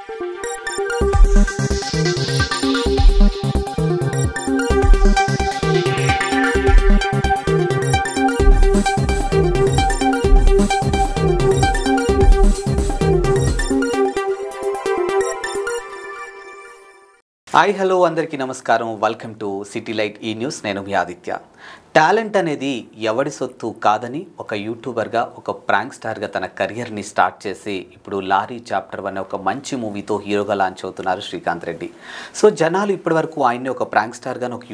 Hi hello అందరికీ నమస్కారం. Welcome to city light ఈ న్యూస్. నేను మీ ఆదిత్య. టాలెంట్ అనేది ఎవడి సొత్తు కాదని ఒక యూట్యూబర్గా, ఒక ప్రాంక్ స్టార్గా తన కెరియర్ని స్టార్ట్ చేసి ఇప్పుడు లారీ చాప్టర్ 1 ఒక మంచి మూవీతో హీరోగా లాంచ్ అవుతున్నారు శ్రీకాంత్ రెడ్డి. సో జనాలు ఇప్పటివరకు ఆయన్ని ఒక ప్రాంక్ స్టార్గానే, ఒక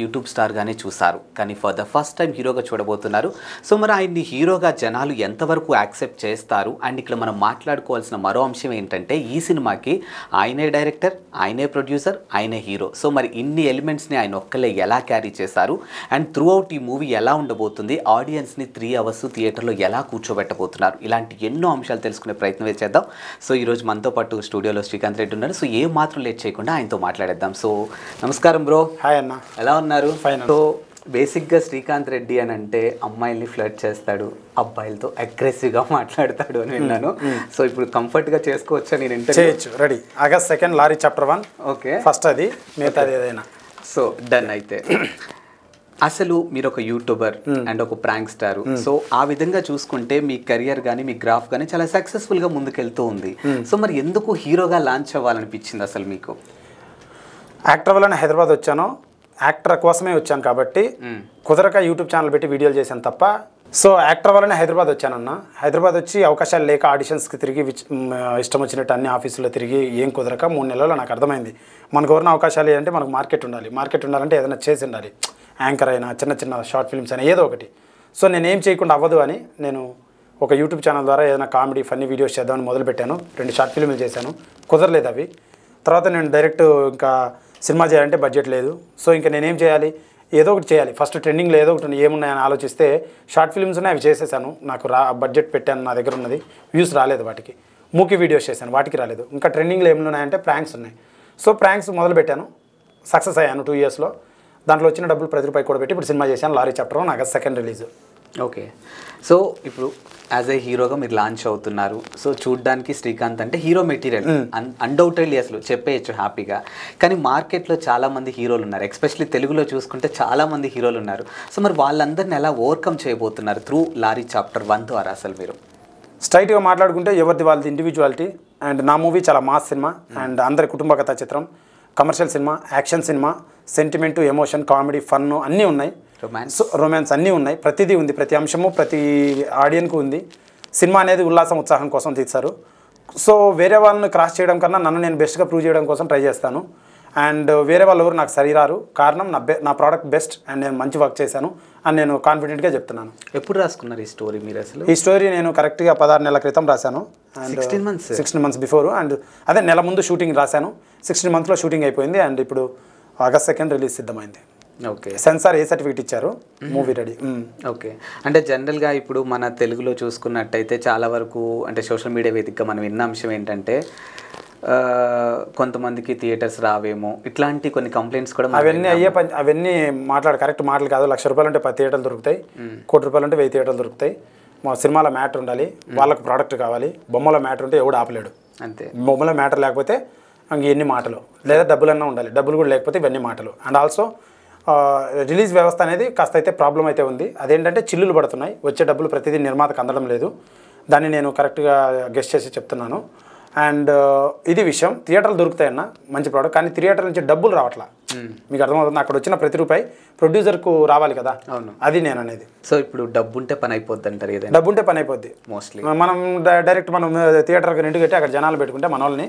యూట్యూబ్ స్టార్గానే చూశారు. కానీ ఫర్ ద ఫస్ట్ టైం హీరోగా చూడబోతున్నారు. సో మరి ఆయన్ని హీరోగా జనాలు ఎంతవరకు యాక్సెప్ట్ చేస్తారు? అండ్ ఇక్కడ మనం మాట్లాడుకోవాల్సిన మరో అంశం ఏంటంటే ఈ సినిమాకి ఆయనే డైరెక్టర్, ఆయనే ప్రొడ్యూసర్, ఆయనే హీరో. సో మరి ఇన్ని ఎలిమెంట్స్ని ఆయన ఒక్కలే ఎలా క్యారీ చేశారు? అండ్ త్రూ అవుట్ ఈ మూవీ ఎలా ఉండబోతుంది? ఆడియన్స్ని 3 అవర్స్ థియేటర్లో ఎలా కూర్చోబెట్టబోతున్నారు? ఇలాంటి ఎన్నో అంశాలు తెలుసుకునే ప్రయత్నం చేద్దాం. సో ఈరోజు మనతో పాటు స్టూడియోలో శ్రీకాంత్ రెడ్డి ఉన్నారు. సో ఏం మాత్రం లేట్ చేయకుండా ఆయనతో మాట్లాడేద్దాం. సో నమస్కారం బ్రో. హాయ్ అన్న, ఎలా ఉన్నారు? ఫైన్. సో బేసిక్గా శ్రీకాంత్ రెడ్డి అని అంటే అమ్మాయిల్ని ఫ్లర్ట్ చేస్తాడు, అబ్బాయిలతో అగ్రెసివ్గా మాట్లాడతాడు అని విన్నాను. సో ఇప్పుడు కంఫర్ట్గా చేసుకోవచ్చా? నేను చేయొచ్చు. Ready. August 2 lorry chapter 1. Okay, first అది మిగతాది ఏదైనా. So done. అయితే అసలు మీరు ఒక యూట్యూబర్ అండ్ ఒక ప్రాంక్ స్టార్. సో ఆ విధంగా చూసుకుంటే మీ కెరియర్ కానీ, మీ గ్రాఫ్ కానీ చాలా సక్సెస్ఫుల్గా ముందుకెళ్తూ ఉంది. సో మరి ఎందుకు హీరోగా లాంచ్ అవ్వాలనిపించింది అసలు మీకు? యాక్టర్ వల్లనే హైదరాబాద్ వచ్చాను. యాక్టర్ కోసమే వచ్చాను కాబట్టి కుదరక యూట్యూబ్ ఛానల్ పెట్టి వీడియోలు చేశాను తప్ప. సో యాక్టర్ వల్లనే హైదరాబాద్ వచ్చానన్న. హైదరాబాద్ వచ్చి అవకాశాలు లేక ఆడిషన్స్కి తిరిగి ఇష్టం వచ్చినట్టు అన్ని ఆఫీసుల్లో తిరిగి ఏం కుదరక 3 నెలల్లో నాకు అర్థమైంది మనకు ఎవరైనా అవకాశాలు ఏంటంటే మనకు మార్కెట్ ఉండాలి. మార్కెట్ ఉండాలంటే ఏదైనా చేసి ఉండాలి. యాంకర్ అయినా, చిన్న షార్ట్ ఫిల్మ్స్ అయినా ఏదో ఒకటి. సో నేనేం చేయకుండా అవ్వదు అని నేను ఒక యూట్యూబ్ ఛానల్ ద్వారా ఏదైనా కామెడీ ఫన్నీ వీడియోస్ చేద్దామని మొదలుపెట్టాను. 2 షార్ట్ ఫిల్మ్లు చేశాను, కుదరలేదు అవి. తర్వాత నేను డైరెక్ట్ ఇంకా సినిమా చేయాలంటే బడ్జెట్ లేదు. సో ఇంకా నేనేం చేయాలి, ఏదో ఒకటి చేయాలి. ఫస్ట్ ట్రెండింగ్లో ఏదో ఒకటి ఏమున్నాయని ఆలోచిస్తే షార్ట్ ఫిల్మ్స్ ఉన్నాయి, అవి చేసేసాను. నాకు బడ్జెట్ పెట్టాను, నా దగ్గర ఉన్నది. వ్యూస్ రాలేదు వాటికి. మూకీ వీడియోస్ చేశాను, వాటికి రాలేదు. ఇంకా ట్రెండింగ్లో ఏమున్నాయంటే ప్రాంక్స్ ఉన్నాయి. సో ప్రాంక్స్ మొదలుపెట్టాను, సక్సెస్ అయ్యాను 2 ఇయర్స్లో. దాంట్లో వచ్చిన డబ్బులు ప్రతి రూపాయి కూడా పెట్టి ఇప్పుడు సినిమా చేశాను. Lorry chapter 1 August 2 release. Okay, so ఇప్పుడు యాజ్ ఏ హీరోగా మీరు లాంచ్ అవుతున్నారు. సో చూడ్డానికి శ్రీకాంత్ అంటే హీరో మెటీరియల్ అన్డౌటెడ్లీ అసలు చెప్పేయచ్చు హ్యాపీగా. కానీ మార్కెట్లో చాలామంది హీరోలు ఉన్నారు, ఎస్పెషల్లీ తెలుగులో చూసుకుంటే చాలామంది హీరోలు ఉన్నారు. సో మరి వాళ్ళందరిని ఎలా ఓవర్కమ్ చేయబోతున్నారు త్రూ లారీ చాప్టర్ 1 ద్వారా? అసలు మీరు స్ట్రైట్గా మాట్లాడుకుంటే ఎవరిది వాళ్ళది ఇండివిజువాలిటీ. అండ్ నా మూవీ చాలా మాస్ సినిమా అండ్ అందరి కుటుంబ కథా చిత్రం, commercial cinema, action cinema, sentiment, emotion, comedy, fun అన్నీ ఉన్నాయి. రొమాన్స్ అన్నీ ఉన్నాయి. ప్రతిదీ ఉంది, ప్రతి అంశము ప్రతి ఆడియన్కు ఉంది. సినిమా అనేది ఉల్లాసం, ఉత్సాహం కోసం తీస్తారు. సో వేరే వాళ్ళని క్రాస్ చేయడం కన్నా నన్ను నేను బెస్ట్గా ప్రూవ్ చేయడం కోసం ట్రై చేస్తాను. అండ్ వేరే వాళ్ళు ఎవరు నాకు సరిరారు. కారణం నా ప్రోడక్ట్ బెస్ట్ అండ్ నేను మంచి వర్క్ చేశాను అని నేను కాన్ఫిడెంట్గా చెప్తున్నాను. ఎప్పుడు రాసుకున్నారు ఈ స్టోరీ మీరు అసలు? ఈ స్టోరీ నేను కరెక్ట్గా 16 నెలల క్రితం రాశాను. And 16 months before. అండ్ అదే నెల ముందు షూటింగ్ రాశాను. 16 monthsలో షూటింగ్ అయిపోయింది. అండ్ ఇప్పుడు ఆగస్ట్ 2 రిలీజ్ సిద్ధమైంది. ఓకే, సెన్సార్ ఏ సర్టిఫికేట్ ఇచ్చారు, మూవీ రెడీ. ఓకే, అంటే జనరల్గా ఇప్పుడు మన తెలుగులో చూసుకున్నట్టయితే చాలా వరకు అంటే సోషల్ మీడియా వేదికగా మనం విన్న అంశం ఏంటంటే కొంతమందికి థియేటర్స్ రావేమో, ఇట్లాంటి కొన్ని కంప్లైంట్స్ కూడా అవన్నీ అవన్నీ కరెక్ట్ మాటలు కాదు. 1,00,000 రూపాయలు ఉంటే 10 థియేటర్లు దొరుకుతాయి, 1 కోటి రూపాయలు ఉంటే 1000 థియేటర్లు దొరుకుతాయి. మా సినిమాలో మ్యాటర్ ఉండాలి, వాళ్ళకు ప్రోడక్ట్ కావాలి. బొమ్మలో మ్యాటర్ ఉంటే ఎవడు ఆపలేడు. అంతే, బొమ్మలో మ్యాటర్ లేకపోతే ఎన్ని మాటలు, లేదా డబ్బులన్నా ఉండాలి. డబ్బులు కూడా లేకపోతే ఇవన్నీ మాటలు. అండ్ ఆల్సో రిలీజ్ వ్యవస్థ అనేది కాస్త అయితే ప్రాబ్లం అయితే ఉంది. అదేంటంటే చిల్లులు పడుతున్నాయి, వచ్చే డబ్బులు ప్రతిదీ నిర్మాతకు అందడం లేదు. దాన్ని నేను కరెక్ట్గా గెస్ట్ చేసి చెప్తున్నాను. అండ్ ఇది విషయం. థియేటర్లు దొరుకుతాయన్న మంచి ప్రోడక్ట్, కానీ థియేటర్ నుంచి డబ్బులు రావట్లా. మీకు అర్థమవుతుంది? అక్కడ వచ్చిన ప్రతి రూపాయి ప్రొడ్యూసర్కు రావాలి కదా. అవును, అది నేను అనేది. సో ఇప్పుడు డబ్బు ఉంటే పని అయిపోద్ది అంటారు. ఏదైనా డబ్బు ఉంటే పని అయిపోద్ది. మోస్ట్లీ మనం డైరెక్ట్ మనం థియేటర్కి రెంట్ కట్టి అక్కడ జనాలు పెట్టుకుంటే మన వాళ్ళని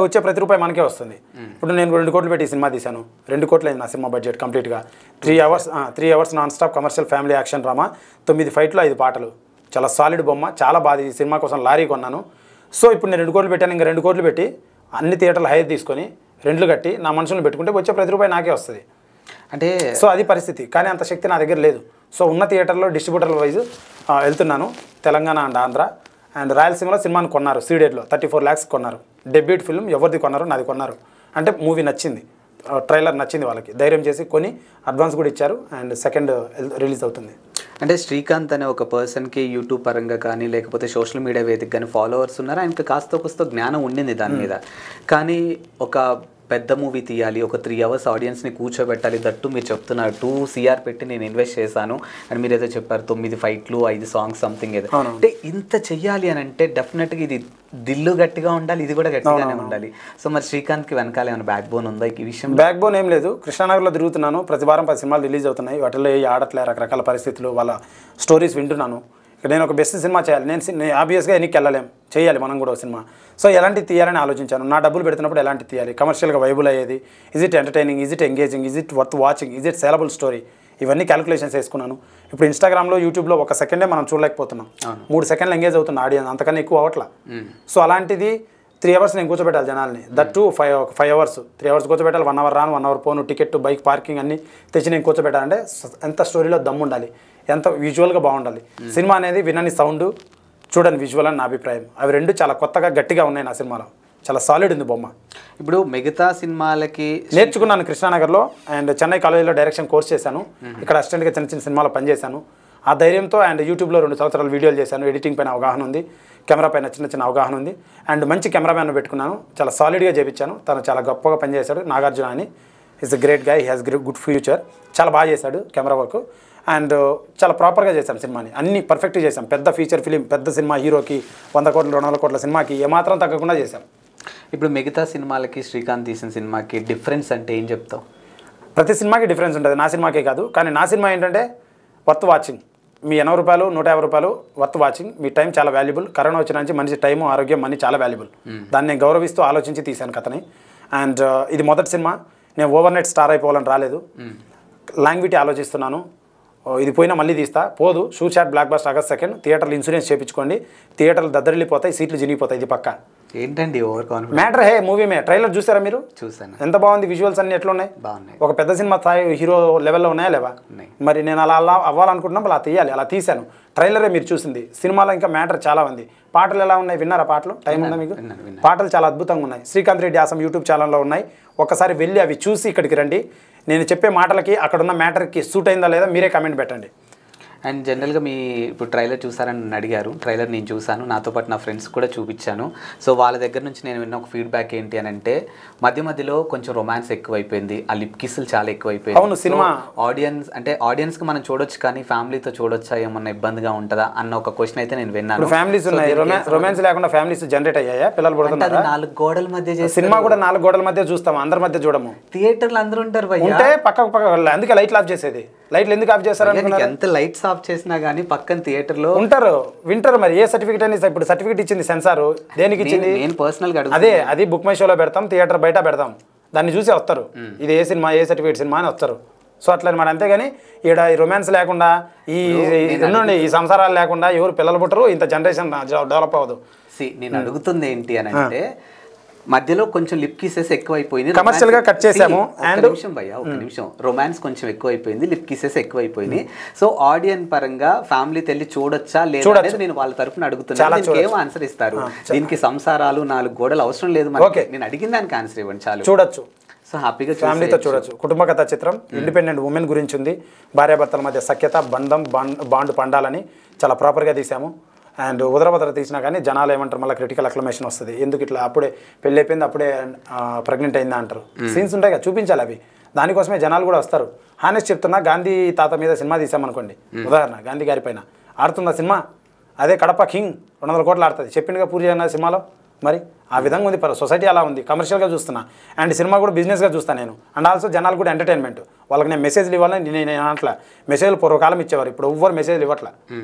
వచ్చే ప్రతి రూపాయి మనకే వస్తుంది. ఇప్పుడు నేను 2 కోట్లు పెట్టి సినిమా తీశాను. 2 కోట్లు అయింది నా సినిమా బడ్జెట్ కంప్లీట్గా. 3 hours non stop commercial family action drama, 9 ఫైట్లు, 5 పాటలు, చాలా సాలిడ్ బొమ్మ, చాలా బాగా. ఈ సినిమా కోసం లారీ కొన్నాను. సో ఇప్పుడు నేను 2 కోట్లు పెట్టాను. ఇంకా 2 కోట్లు పెట్టి అన్ని థియేటర్లు హైర్ తీసుకొని రెంట్లు కట్టి నా మనుషులను పెట్టుకుంటే వచ్చే ప్రతి రూపాయి నాకే వస్తుంది. అంటే సో అది పరిస్థితి. కానీ అంత శక్తి నా దగ్గర లేదు. సో ఉన్న థియేటర్లో డిస్ట్రిబ్యూటర్ల వైజ్ వెళ్తున్నాను. తెలంగాణ అండ్ ఆంధ్ర అండ్ రాయలసీమలో సినిమాని కొన్నారు. సీడెడ్లో 34 lakhs కొన్నారు. డెబ్యూట్ ఫిల్మ్ ఎవరిది కొన్నారు? నాది కొన్నారు. అంటే మూవీ నచ్చింది, ట్రైలర్ నచ్చింది వాళ్ళకి. ధైర్యం చేసి కొని అడ్వాన్స్ కూడా ఇచ్చారు. అండ్ 2nd రిలీజ్ అవుతుంది. అంటే శ్రీకాంత్ అనే ఒక పర్సన్కి యూట్యూబ్ పరంగా కానీ లేకపోతే సోషల్ మీడియా వేదిక కానీ ఫాలోవర్స్ ఉన్నారు, ఆయనకి కాస్త కోస్తో జ్ఞానం ఉండింది దాని మీద. కానీ ఒక పెద్ద మూవీ తీయాలి, ఒక 3 hours ఆడియన్స్ని కూర్చోబెట్టాలి, దట్టు మీరు చెప్తున్నారు 2 CR పెట్టి నేను ఇన్వెస్ట్ చేశాను అని మీరు ఏదో చెప్పారు, 9 ఫైట్లు 5 సాంగ్స్ సంథింగ్ ఏదో. అంటే ఇంత చెయ్యాలి అని అంటే డెఫినెట్గా ఇది దిల్లు గట్టిగా ఉండాలి, ఇది కూడా గట్టిగానే ఉండాలి. సో మరి శ్రీకాంత్కి వెనకాల ఏమైనా బ్యాక్ బోన్ ఉందా ఈ విషయం? బ్యాక్ బోన్ ఏం లేదు. కృష్ణానగర్లో తిరుగుతున్నాను, ప్రతి వారం 10 సినిమాలు రిలీజ్ అవుతున్నాయి, వాటిలో ఏ ఆడట్లే, రకరకాల పరిస్థితులు, వాళ్ళ స్టోరీస్ వింటున్నాను. నేను ఒక బెస్ట్ సినిమా చేయాలి, నేను ఆబ్వియస్గా ఎన్నికి వెళ్ళలేం, చేయాలి మనం కూడా ఒక సినిమా. సో ఎలాంటివి తీయాలని ఆలోచించాను. నా డబ్బులు పెడుతున్నప్పుడు ఎలాంటి తీయాలి, కమర్షియల్గా వైబుల్ అయ్యేది, is it entertaining, is it engaging, is it worth watching, is it saleable story, ఇవన్నీ క్యాలిక్యులేషన్స్ వేసుకున్నాను. ఇప్పుడు ఇన్స్టాగ్రామ్లో యూట్యూబ్లో 1 సెకండే మనం చూడలేకపోతున్నాం, 3 సెకండ్లు ఎంగేజ్ అవుతున్న ఆడియన్స్, అంతకన్నా ఎక్కువ అవ్వట్లా. సో అలాంటిది 3 hours నేను కూర్చోబెట్టాలి జనాల్ని, that to 5 hours 3 hours కూర్చోబెట్టాలి. 1 hour రాను, 1 hour పోను, టికెట్, బైక్ పార్కింగ్ అన్నీ తెచ్చి నేను కూర్చోబెట్టాలంటే ఎంత స్టోరీలో దమ్ము ఉండాలి, ఎంత విజువల్గా బాగుండాలి. సినిమా అనేది వినని సౌండ్, చూడని విజువల్ అని నా అభిప్రాయం. అవి రెండు చాలా కొత్తగా గట్టిగా ఉన్నాయి నా సినిమాలో, చాలా సాలిడ్ ఉంది బొమ్మ. ఇప్పుడు మిగతా సినిమాలకి నేర్చుకున్నాను కృష్ణానగర్లో, అండ్ చెన్నై కాలేజీలో డైరెక్షన్ కోర్స్ చేశాను, ఇక్కడ అసిస్టెంట్గా చిన్న చిన్న సినిమాలో పనిచేశాను. ఆ ధైర్యంతో అండ్ యూట్యూబ్లో 2 సంవత్సరాలు వీడియోలు చేశాను, ఎడిటింగ్ పైన అవగాహన ఉంది, కెమెరా పైన చిన్న చిన్న అవగాహన ఉంది, అండ్ మంచి కెమెరామ్యాన్ పెట్టుకున్నాను, చాలా సాలిడ్గా చేయించాను. తను చాలా గొప్పగా పనిచేశాడు, నాగార్జున అని. Is a great guy, he has good future, చాలా బాగా చేశాడు కెమెరా వర్క్, అండ్ చాలా ప్రాపర్గా చేశాం సినిమాని, అన్నీ పర్ఫెక్ట్గా చేశాం. పెద్ద ఫీచర్ ఫిలిం, పెద్ద సినిమా, హీరోకి 100 కోట్ల 200 కోట్ల సినిమాకి ఏమాత్రం తగ్గకుండా చేశాం. ఇప్పుడు మిగతా సినిమాలకి శ్రీకాంత్ తీసిన సినిమాకి డిఫరెన్స్ అంటే ఏం చెప్తావు? ప్రతి సినిమాకి డిఫరెన్స్ ఉంటుంది, నా సినిమాకే కాదు. కానీ నా సినిమా ఏంటంటే వర్త్ వాచింగ్. మీ 80 రూపాయలు 150 రూపాయలు వర్త్ వాచింగ్. మీ టైం చాలా వాల్యుబుల్. కరోనా వచ్చిన నుంచి మనిషి టైము, ఆరోగ్యం, మనీ చాలా వాల్యుబుల్. దాన్ని నేను గౌరవిస్తూ ఆలోచించి తీశాను కథని. అండ్ ఇది మొదటి సినిమా, నేను ఓవర్నైట్ స్టార్ అయిపోవాలని రాలేదు. లాంగ్విటీ ఆలోచిస్తున్నాను, ఇది పోయినా మళ్ళీ తీస్తా, పోదు. Shoot shot block buster August 2 థియేటర్లు ఇన్సూరెన్స్ చేయించుకోండి, థియేటర్లు దద్దరిల్లిపోతాయి, సీట్లు జినిగిపోతాయి, ఇది పక్క. ఏంటండి ఓవర్ కాన్ఫిడెన్స్? మ్యాటర్ హే మూవీ మే. ట్రైలర్ చూసారా మీరు? చూసాను. ఎంత బాగుంది, విజువల్స్ అన్ని ఎట్లా ఉన్నాయి? బాగున్నాయి. ఒక పెద్ద సినిమా స్థాయి హీరో లెవెల్లో ఉన్నాయా లేవా? మరి నేను అలా అవ్వాలనుకుంటున్నాం, అలా తీయాలి, అలా తీశాను. ట్రైలరే మీరు చూసింది. సినిమాలో ఇంకా మ్యాటర్ చాలా ఉంది. పాటలు ఎలా ఉన్నాయి విన్నారా? పాటలు టైం ఉందా మీకు? పాటలు చాలా అద్భుతంగా ఉన్నాయి. శ్రీకాంత్ రెడ్డి ఆసం యూట్యూబ్ ఛానల్లో ఉన్నాయి, ఒక్కసారి వెళ్ళి అవి చూసి ఇక్కడికి రండి. నేను చెప్పే మాటలకి అక్కడున్న మ్యాటర్కి సూట్ అయిందా లేదా మీరే కామెంట్ పెట్టండి. అండ్ జనరల్గా మీ ఇప్పుడు ట్రైలర్ చూసారని నన్ను అడిగారు. ట్రైలర్ నేను చూశాను, నాతో పాటు నా ఫ్రెండ్స్ కూడా చూపించాను. సో వాళ్ళ దగ్గర నుంచి నేను విన్న ఒక ఫీడ్బ్యాక్ ఏంటి అని అంటే, మధ్యలో కొంచెం రొమాన్స్ ఎక్కువైపోయింది, ఆ లిప్ కిస్సులు చాలా ఎక్కువైపోయింది. అవును, సినిమా ఆడియన్స్కి మనం చూడొచ్చు, కానీ ఫ్యామిలీతో చూడొచ్చా, ఏమన్నా ఇబ్బందిగా ఉంటుందా అన్న ఒక క్వశ్చన్ అయితే నేను విన్నాను. ఫ్యామిలీస్ ఉన్నాయి, రొమాన్స్ లేకుండా ఫ్యామిలీస్ జనరేట్ అయ్యాయా? పిల్లలు పుడుతున్నారు. 4 గోడల మధ్య సినిమా కూడా 4 గోడల మధ్య చూస్తాం, అందరి మధ్య చూడము. థియేటర్లు అందరూ ఉంటారు భయ్యా, ఉంటే పక్క అందుకే లైట్లు ఆఫ్ చేసేది. లైట్లు ఎందుకు ఆఫ్ చేస్తారు? ఎంత లైట్స్ ఆఫ్ చేసినా కానీ పక్కన థియేటర్లో ఉంటారు, వింటారు. మరి ఏ సర్టిఫికేట్ అని ఇప్పుడు సర్టిఫికేట్ ఇచ్చింది సెన్సార్, దేనికి ఇచ్చింది? నేను పర్సనల్గా అది బుక్ మై షోలో పెడతాం, థియేటర్ బయట పెడతాం, దాన్ని చూసి వస్తారు, ఇది ఏ సినిమా, ఏ సర్టిఫికేట్ సినిమా అని వస్తారు. సో అట్లా అనమాట. అంతేగాని ఈడ ఈ రొమాన్స్ లేకుండా, ఈ సంసారాలు లేకుండా ఎవరు పిల్లలు పుట్టరు, ఇంత జనరేషన్ డెవలప్ అవ్వదు. నేను అడుగుతుంది ఏంటి అని అంటే, మధ్యలో కొంచెం లిప్ కిసెస్ ఎక్కువైపోయింది, కమర్షియల్ గా కట్ చేసాము. అండ్ ఒక నిమిషం రొమాన్స్ కొంచెం ఎక్కువైపోయింది, లిప్ కిసెస్ ఎక్కువైపోయింది. సో ఆడియన్స్ పరంగా ఫ్యామిలీ తెల్లి చూడొచ్చా లేదా నేను వాళ్ళ తరఫున అడుగుతున్నాను, దీనికి ఏం ఆన్సర్ ఇస్తారు? దీనికి సంసారాలు 4 గోడలు అవసరం లేదు, నేను అడిగిన దానికి ఆన్సర్ ఇవ్వండి చాలు. చూడొచ్చు, సో హ్యాపీగా ఫ్యామిలీతో చూడొచ్చు. కుటుంబ కథ చిత్రం, ఇండిపెండెంట్ ఉమెన్ గురించి ఉంది. భార్యాభర్తల మధ్య సఖ్యత, బంధం, బాండ్ పండాలని చాలా ప్రాపర్గా తీసాము. అండ్ ఉదరభద్ర తీసినా కానీ జనాలు ఏమంటారు, మళ్ళీ క్రిటికల్ అక్లమేషన్ వస్తుంది, ఎందుకు ఇట్లా అప్పుడే పెళ్ళి అయిపోయింది, అప్పుడే ప్రెగ్నెంట్ అయిందా అంటారు. సీన్స్ ఉంటాయి కదా, చూపించాలి అవి. దానికోసమే జనాలు కూడా వస్తారు. హానెస్ట్ చెప్తున్నా, గాంధీ తాత మీద సినిమా తీసామనుకోండి, ఉదాహరణ గాంధీ గారి పైన ఆడుతుందా సినిమా, అదే కడప కింగ్ 200 కోట్లు ఆడుతుంది, చెప్పిండుగా పూరి జగన్నాథ్ సినిమాలో. మరి ఆ విధంగా ఉంది, సొసైటీ అలా ఉంది. కమర్షియల్గా చూస్తున్నా, అండ్ సినిమా కూడా బిజినెస్గా చూస్తాను నేను. అండ్ ఆల్సో జనాలు కూడా ఎంటర్టైన్మెంట్, వాళ్ళకి నేను మెసేజ్లు ఇవ్వాలని నేను అట్లా. మెసేజ్లు పూర్వకాలం ఇచ్చేవారు, ఇప్పుడు ఎవ్వరు మెసేజ్లు ఇవ్వట్లా.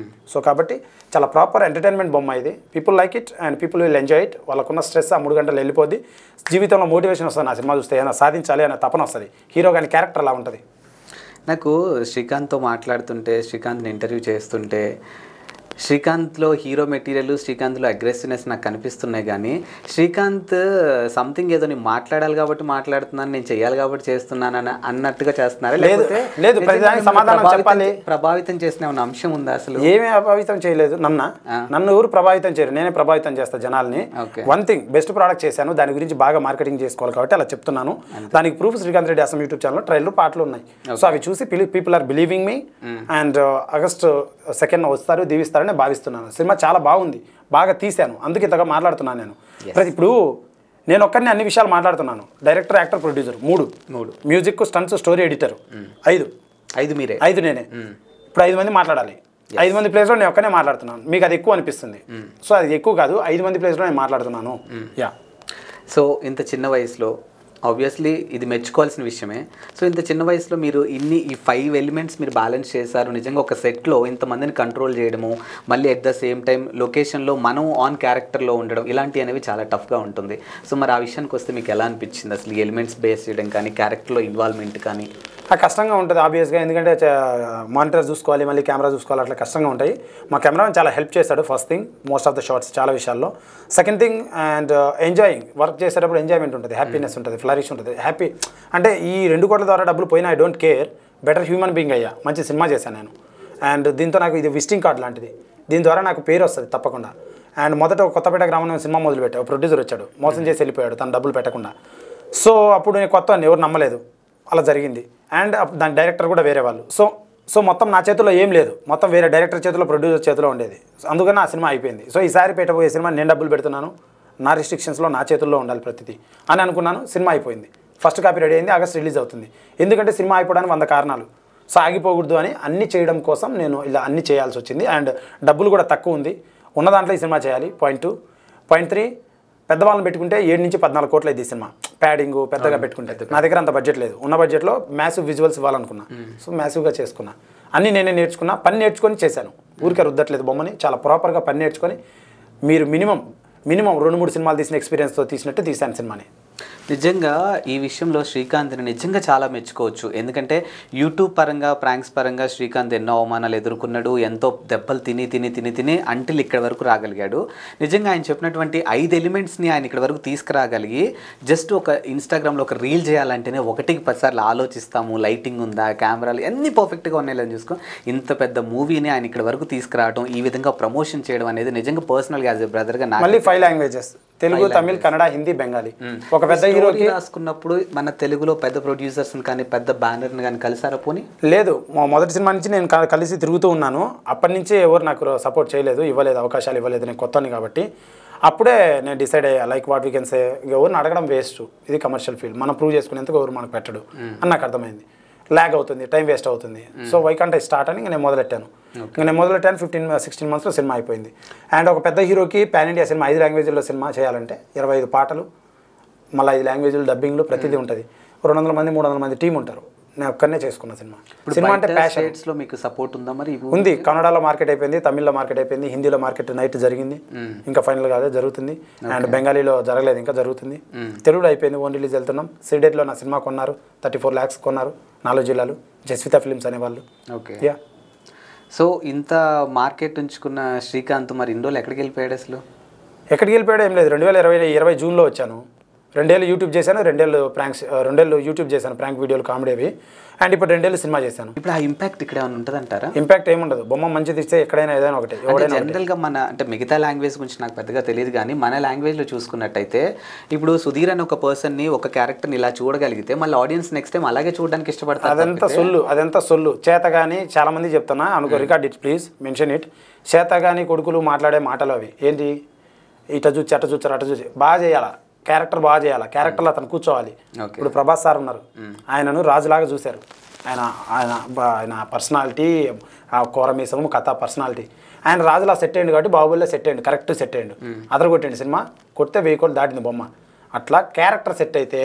సో కాబట్టి చాలా ప్రాపర్ ఎంటర్టైన్మెంట్ బొమ్మ ఇది. People like it and people will enjoy it. వాళ్ళకున్న స్ట్రెస్ ఆ 3 గంటలు వెళ్ళిపోద్ది. జీవితంలో మోటివేషన్ వస్తుంది నా సినిమా చూస్తే, ఏమైనా సాధించాలి అనే తపన వస్తుంది. హీరో కానీ క్యారెక్టర్ అలా ఉంటుంది. నాకు శ్రీకాంత్తో మాట్లాడుతుంటే, శ్రీకాంత్ని ఇంటర్వ్యూ చేస్తుంటే శ్రీకాంత్లో హీరో మెటీరియల్, శ్రీకాంత్లో అగ్రెసివ్నెస్ నాకు కనిపిస్తున్నాయి, కానీ శ్రీకాంత్ సంథింగ్ ఏదో నేను మాట్లాడాలి కాబట్టి మాట్లాడుతున్నాను, నేను చేయాలి కాబట్టి చేస్తున్నాను అన్నట్టుగా చేస్తున్నారా? లేకపోతే లేదు, ప్రతిదానికి సమాధానం చెప్పాలి. ప్రభావితం చేసిన ఏమైనా అంశం ఉందా? అసలు ఏమీ ప్రభావితం చేయలేదు. నన్ను ఎవరు ప్రభావితం చేయరు, నేనే ప్రభావితం చేస్తాను జనాల్ని. వన్ థింగ్, బెస్ట్ ప్రోడక్ట్ చేశాను, దాని గురించి బాగా మార్కెటింగ్ చేసుకోవాలి కాబట్టి అలా చెప్తున్నాను. దానికి ప్రూఫ్ శ్రీకాంత్ రెడ్డి అసం యూట్యూబ్ ఛానల్లో ట్రైలర్ పాటలు ఉన్నాయి. సో అవి చూసి people are believing me. And August 2nd వస్తారు, దీవిస్తారని భావిస్తున్నాను. సినిమా చాలా బాగుంది, బాగా తీశాను, అందుకే ఇంతగా మాట్లాడుతున్నాను నేను. ఇప్పుడు నేను ఒక్కరిని అన్ని విషయాలు మాట్లాడుతున్నాను. డైరెక్టర్, యాక్టర్, ప్రొడ్యూసర్, మూడు మ్యూజిక్, స్టంట్స్, స్టోరీ, ఎడిటర్, 5 మీరే, 5 నేనే. ఇప్పుడు 5 మంది మాట్లాడాలి. 5 మంది ప్లేస్లో నేను ఒక్కనే మాట్లాడుతున్నాను. మీకు అది ఎక్కువ అనిపిస్తుంది. సో అది ఎక్కువ కాదు, 5 మంది ప్లేస్లో నేను మాట్లాడుతున్నాను. సో ఇంత చిన్న వయసులో ఆబ్వియస్లీ ఇది మెచ్చుకోవాల్సిన విషయమే. సో ఇంత చిన్న వయసులో మీరు ఈ 5 ఎలిమెంట్స్ మీరు బ్యాలెన్స్ చేశారు. నిజంగా ఒక సెట్లో ఇంతమందిని కంట్రోల్ చేయడము, మళ్ళీ ఎట్ ద సేమ్ టైం లొకేషన్లో మనం ఆన్ క్యారెక్టర్లో ఉండడం, ఇలాంటివి అనేవి చాలా టఫ్గా ఉంటుంది. సో మరి ఆ విషయానికి వస్తే మీకు ఎలా అనిపించింది అసలు? ఈ ఎలిమెంట్స్ బేస్ చేయడం కానీ, క్యారెక్టర్లో ఇన్వాల్వ్మెంట్ కానీ? కష్టంగా ఉంటుంది ఆబ్వియస్గా, ఎందుకంటే మానిటర్ చూసుకోవాలి, మళ్ళీ కెమెరా చూసుకోవాలి, అట్లా కష్టంగా ఉంటాయి. మా కెమెరామెన్ చాలా హెల్ప్ చేశాడు. First thing, most of the shorts చాలా విషయాల్లో. Second thing, and enjoying, work చేసేటప్పుడు ఎంజాయ్మెంట్ ఉంటుంది, హ్యాపీనెస్ ఉంటుంది, ఫ్లరిష్ ఉంటుంది. హ్యాపీ అంటే ఈ 2 కోట్ల ద్వారా డబ్బులు పోయినా I don't care, better human being అయ్యా, మంచి సినిమా చేశాను నేను. అండ్ దీంతో నాకు ఇది విజిటింగ్ కార్డ్ లాంటిది, దీని ద్వారా నాకు పేరు వస్తుంది తప్పకుండా. అండ్ మొదట కొత్తపేట గ్రామంలో సినిమా మొదలుపెట్టాడు, ప్రొడ్యూసర్ వచ్చాడు, మోసం చేసి వెళ్ళిపోయాడు తను డబ్బులు పెట్టకుండా. సో అప్పుడు నేను కొత్త ఎవరు నమ్మలేదు, అలా జరిగింది. అండ్ దాని డైరెక్టర్ కూడా వేరే వాళ్ళు. సో మొత్తం నా చేతిలో ఏం లేదు, మొత్తం వేరే డైరెక్టర్ చేతిలో, ప్రొడ్యూసర్ చేతిలో ఉండేది. అందుకని ఆ సినిమా అయిపోయింది. సో ఈసారి పెట్టబోయే సినిమా నేను డబ్బులు పెడుతున్నాను, నా రిస్ట్రిక్షన్స్లో నా చేతుల్లో ఉండాలి ప్రతిదీ అని అనుకున్నాను. సినిమా అయిపోయింది, ఫస్ట్ కాపీ రెడీ అయింది, ఆగస్ట్ రిలీజ్ అవుతుంది. ఎందుకంటే సినిమా అయిపోవడానికి 100 కారణాలు. సో ఆగిపోకూడదు అని అన్నీ చేయడం కోసం నేను ఇలా అన్నీ చేయాల్సి వచ్చింది. అండ్ డబ్బులు కూడా తక్కువ ఉంది, ఉన్న దాంట్లో ఈ సినిమా చేయాలి. పాయింట్ 2. పాయింట్ 3, పెద్దవాళ్ళని పెట్టుకుంటే 7 నుంచి 14 కోట్లు అయింది సినిమా. ప్యాడింగ్ పెద్దగా పెట్టుకుంటే నా దగ్గర అంత బడ్జెట్ లేదు. ఉన్న బడ్జెట్లో మ్యాసివ్ విజువల్స్ ఇవ్వాలనుకున్నా. సో మ్యాసివ్గా చేసుకున్నా, అన్నీ నేనే నేర్చుకున్నా, పని నేర్చుకొని చేశాను. ఊరికే రుద్దట్లేదు బొమ్మని, చాలా ప్రాపర్గా పని నేర్చుకొని. మీరు మినిమం 2-3 సినిమాలు తీసిన ఎక్స్పీరియన్స్తో తీసినట్టు తీశాను సినిమాని. నిజంగా ఈ విషయంలో శ్రీకాంత్ని నిజంగా చాలా మెచ్చుకోవచ్చు. ఎందుకంటే యూట్యూబ్ పరంగా, ప్రాంక్స్ పరంగా శ్రీకాంత్ ఎన్నో అవమానాలు ఎదుర్కొన్నాడు, ఎంతో దెబ్బలు తిని అంటిల్ ఇక్కడ వరకు రాగలిగాడు. నిజంగా ఆయన చెప్పినటువంటి 5 ఎలిమెంట్స్ని ఆయన ఇక్కడ వరకు తీసుకురాగలిగి, జస్ట్ ఒక ఇన్స్టాగ్రామ్లో ఒక రీల్ చేయాలంటేనే 1కి 10 సార్లు ఆలోచిస్తాము, లైటింగ్ ఉందా, కెమెరాలు అన్నీ పర్ఫెక్ట్గా ఉన్నాయని చూసుకో. ఇంత పెద్ద మూవీని ఆయన ఇక్కడ వరకు తీసుకురావడం, ఈ విధంగా ప్రమోషన్ చేయడం అనేది నిజంగా పర్సనల్గా యాజ్ ఎ బ్రదర్గా మళ్ళీ 5 లాంగ్వేజెస్, తెలుగు, తమిళ్, కన్నడ, హిందీ, బెంగాలీ. ఒక పెద్ద హీరోకి రాసుకున్నప్పుడు మన తెలుగులో పెద్ద ప్రొడ్యూసర్స్ని కానీ, పెద్ద బ్యానర్ని కానీ కలిసారా? పోనీ లేదు, మొదటి సినిమా నుంచి నేను కలిసి తిరుగుతూ ఉన్నాను. అప్పటి నుంచి ఎవరు నాకు సపోర్ట్ చేయలేదు, ఇవ్వలేదు, అవకాశాలు ఇవ్వలేదు. నేను కొత్తని కాబట్టి అప్పుడే నేను డిసైడ్ అయ్యా, like what we can say, ఎవరిని అడగడం వేస్ట్, ఇది కమర్షియల్ ఫీల్డ్, మనం ప్రూవ్ చేసుకునేందుకు ఎవరు మనకు పెట్టడు అని నాకు అర్థమైంది. ల్యాగ్ అవుతుంది, టైం వేస్ట్ అవుతుంది. So why can't I start అని నేను మొదలెట్టాను. 15-16 మంత్స్లో సినిమా అయిపోయింది. అండ్ ఒక పెద్ద హీరోకి పాన్ ఇండియా సినిమా 5 లాంగ్వేజ్లో సినిమా చేయాలంటే 25 పాటలు, మళ్ళీ 5 లాంగ్వేజ్లు, డబ్బింగ్లు, ప్రతిదీ ఉంటుంది. 200 మంది 300 మంది టీం ఉంటారు. నేను ఒక్కనే చేసుకున్న సినిమా. సినిమా అంటే ప్యాషన్. మీకు సపోర్ట్ ఉందా? మరి ఉంది. కన్నడలో మార్కెట్ అయిపోయింది, తమిళ్లో మార్కెట్ అయిపోయింది, హిందీలో మార్కెట్ నైట్ జరిగింది, ఇంకా ఫైనల్ కాదే జరుగుతుంది. అండ్ బెంగాలీలో జరగలేదు, ఇంకా జరుగుతుంది. తెలుగులో అయిపోయింది, ఓన్ రిలీజ్ వెళ్తున్నాం. సిడెట్లో నా సినిమా కొన్నారు, 34 lakhs కొన్నారు, 4 జిల్లాలు, జస్వితా ఫిల్మ్స్ అనేవాళ్ళు. Okay, yeah. సో ఇంత మార్కెట్ ఉంచుకున్న శ్రీకాంత్ మరి ఇన్ని రోజులు ఎక్కడికి వెళ్ళిపోయాడు అసలు? ఎక్కడికి వెళ్ళిపోయాడు ఏం లేదు. 2020 జూన్లో వచ్చాను. 2 ఏళ్ళు యూట్యూబ్ చేశాను, 2 ఏళ్ళు ప్రాంక్స్, 2 ఏళ్ళు యూట్యూబ్ చేశాను, ప్రాంక్ వీడియోలు, కామెడీవి. అండ్ ఇప్పుడు 2 ఏళ్ళు సినిమా చేశాను. ఇప్పుడు ఆ ఇంపాక్ట్ ఇక్కడ ఏమైనా ఉంటుంది అంటారా? ఇంపాక్ట్ ఏముండదు, బొమ్మ మంచిది ఇస్తే ఎక్కడైనా ఏదైనా ఒకటి. జనరల్గా మన అంటే మిగతా లాంగ్వేజ్ గురించి నాకు పెద్దగా తెలియదు, కానీ మన లాంగ్వేజ్లో చూసుకున్నట్టయితే ఇప్పుడు సుధీర్ అనే ఒక పర్సన్ని, ఒక క్యారెక్టర్ని ఇలా చూడగలిగితే మళ్ళీ ఆడియన్స్ నెక్స్ట్ టైం అలాగే చూడడానికి ఇష్టపడతారు. అదంతా సొల్లు. చేతగాని చాలా మంది చెప్తున్నా అనుకో, record it please, mention it. చేతగాని కొడుకులు మాట్లాడే మాటలు అవి. ఏంటి, ఇట చూచి అట చూచారు, అట చూచి, బాగా చేయాలా, క్యారెక్టర్ బాగా చేయాలి, క్యారెక్టర్లో అతను కూర్చోవాలి. ఇప్పుడు ప్రభాస్ సార్ ఉన్నారు, ఆయనను రాజులాగా చూశారు. ఆయన పర్సనాలిటీ, ఆ కోరమీసము, కథ, పర్సనాలిటీ, ఆయన రాజులా సెట్ అయ్యండు కాబట్టి బాహుబలిలో సెట్ అయ్యండు, కరెక్ట్ సెట్ అయ్యండు. అదర కొట్టండి సినిమా, కొడితే 1000 కోట్లు దాటింది బొమ్మ. అట్లా క్యారెక్టర్ సెట్ అయితే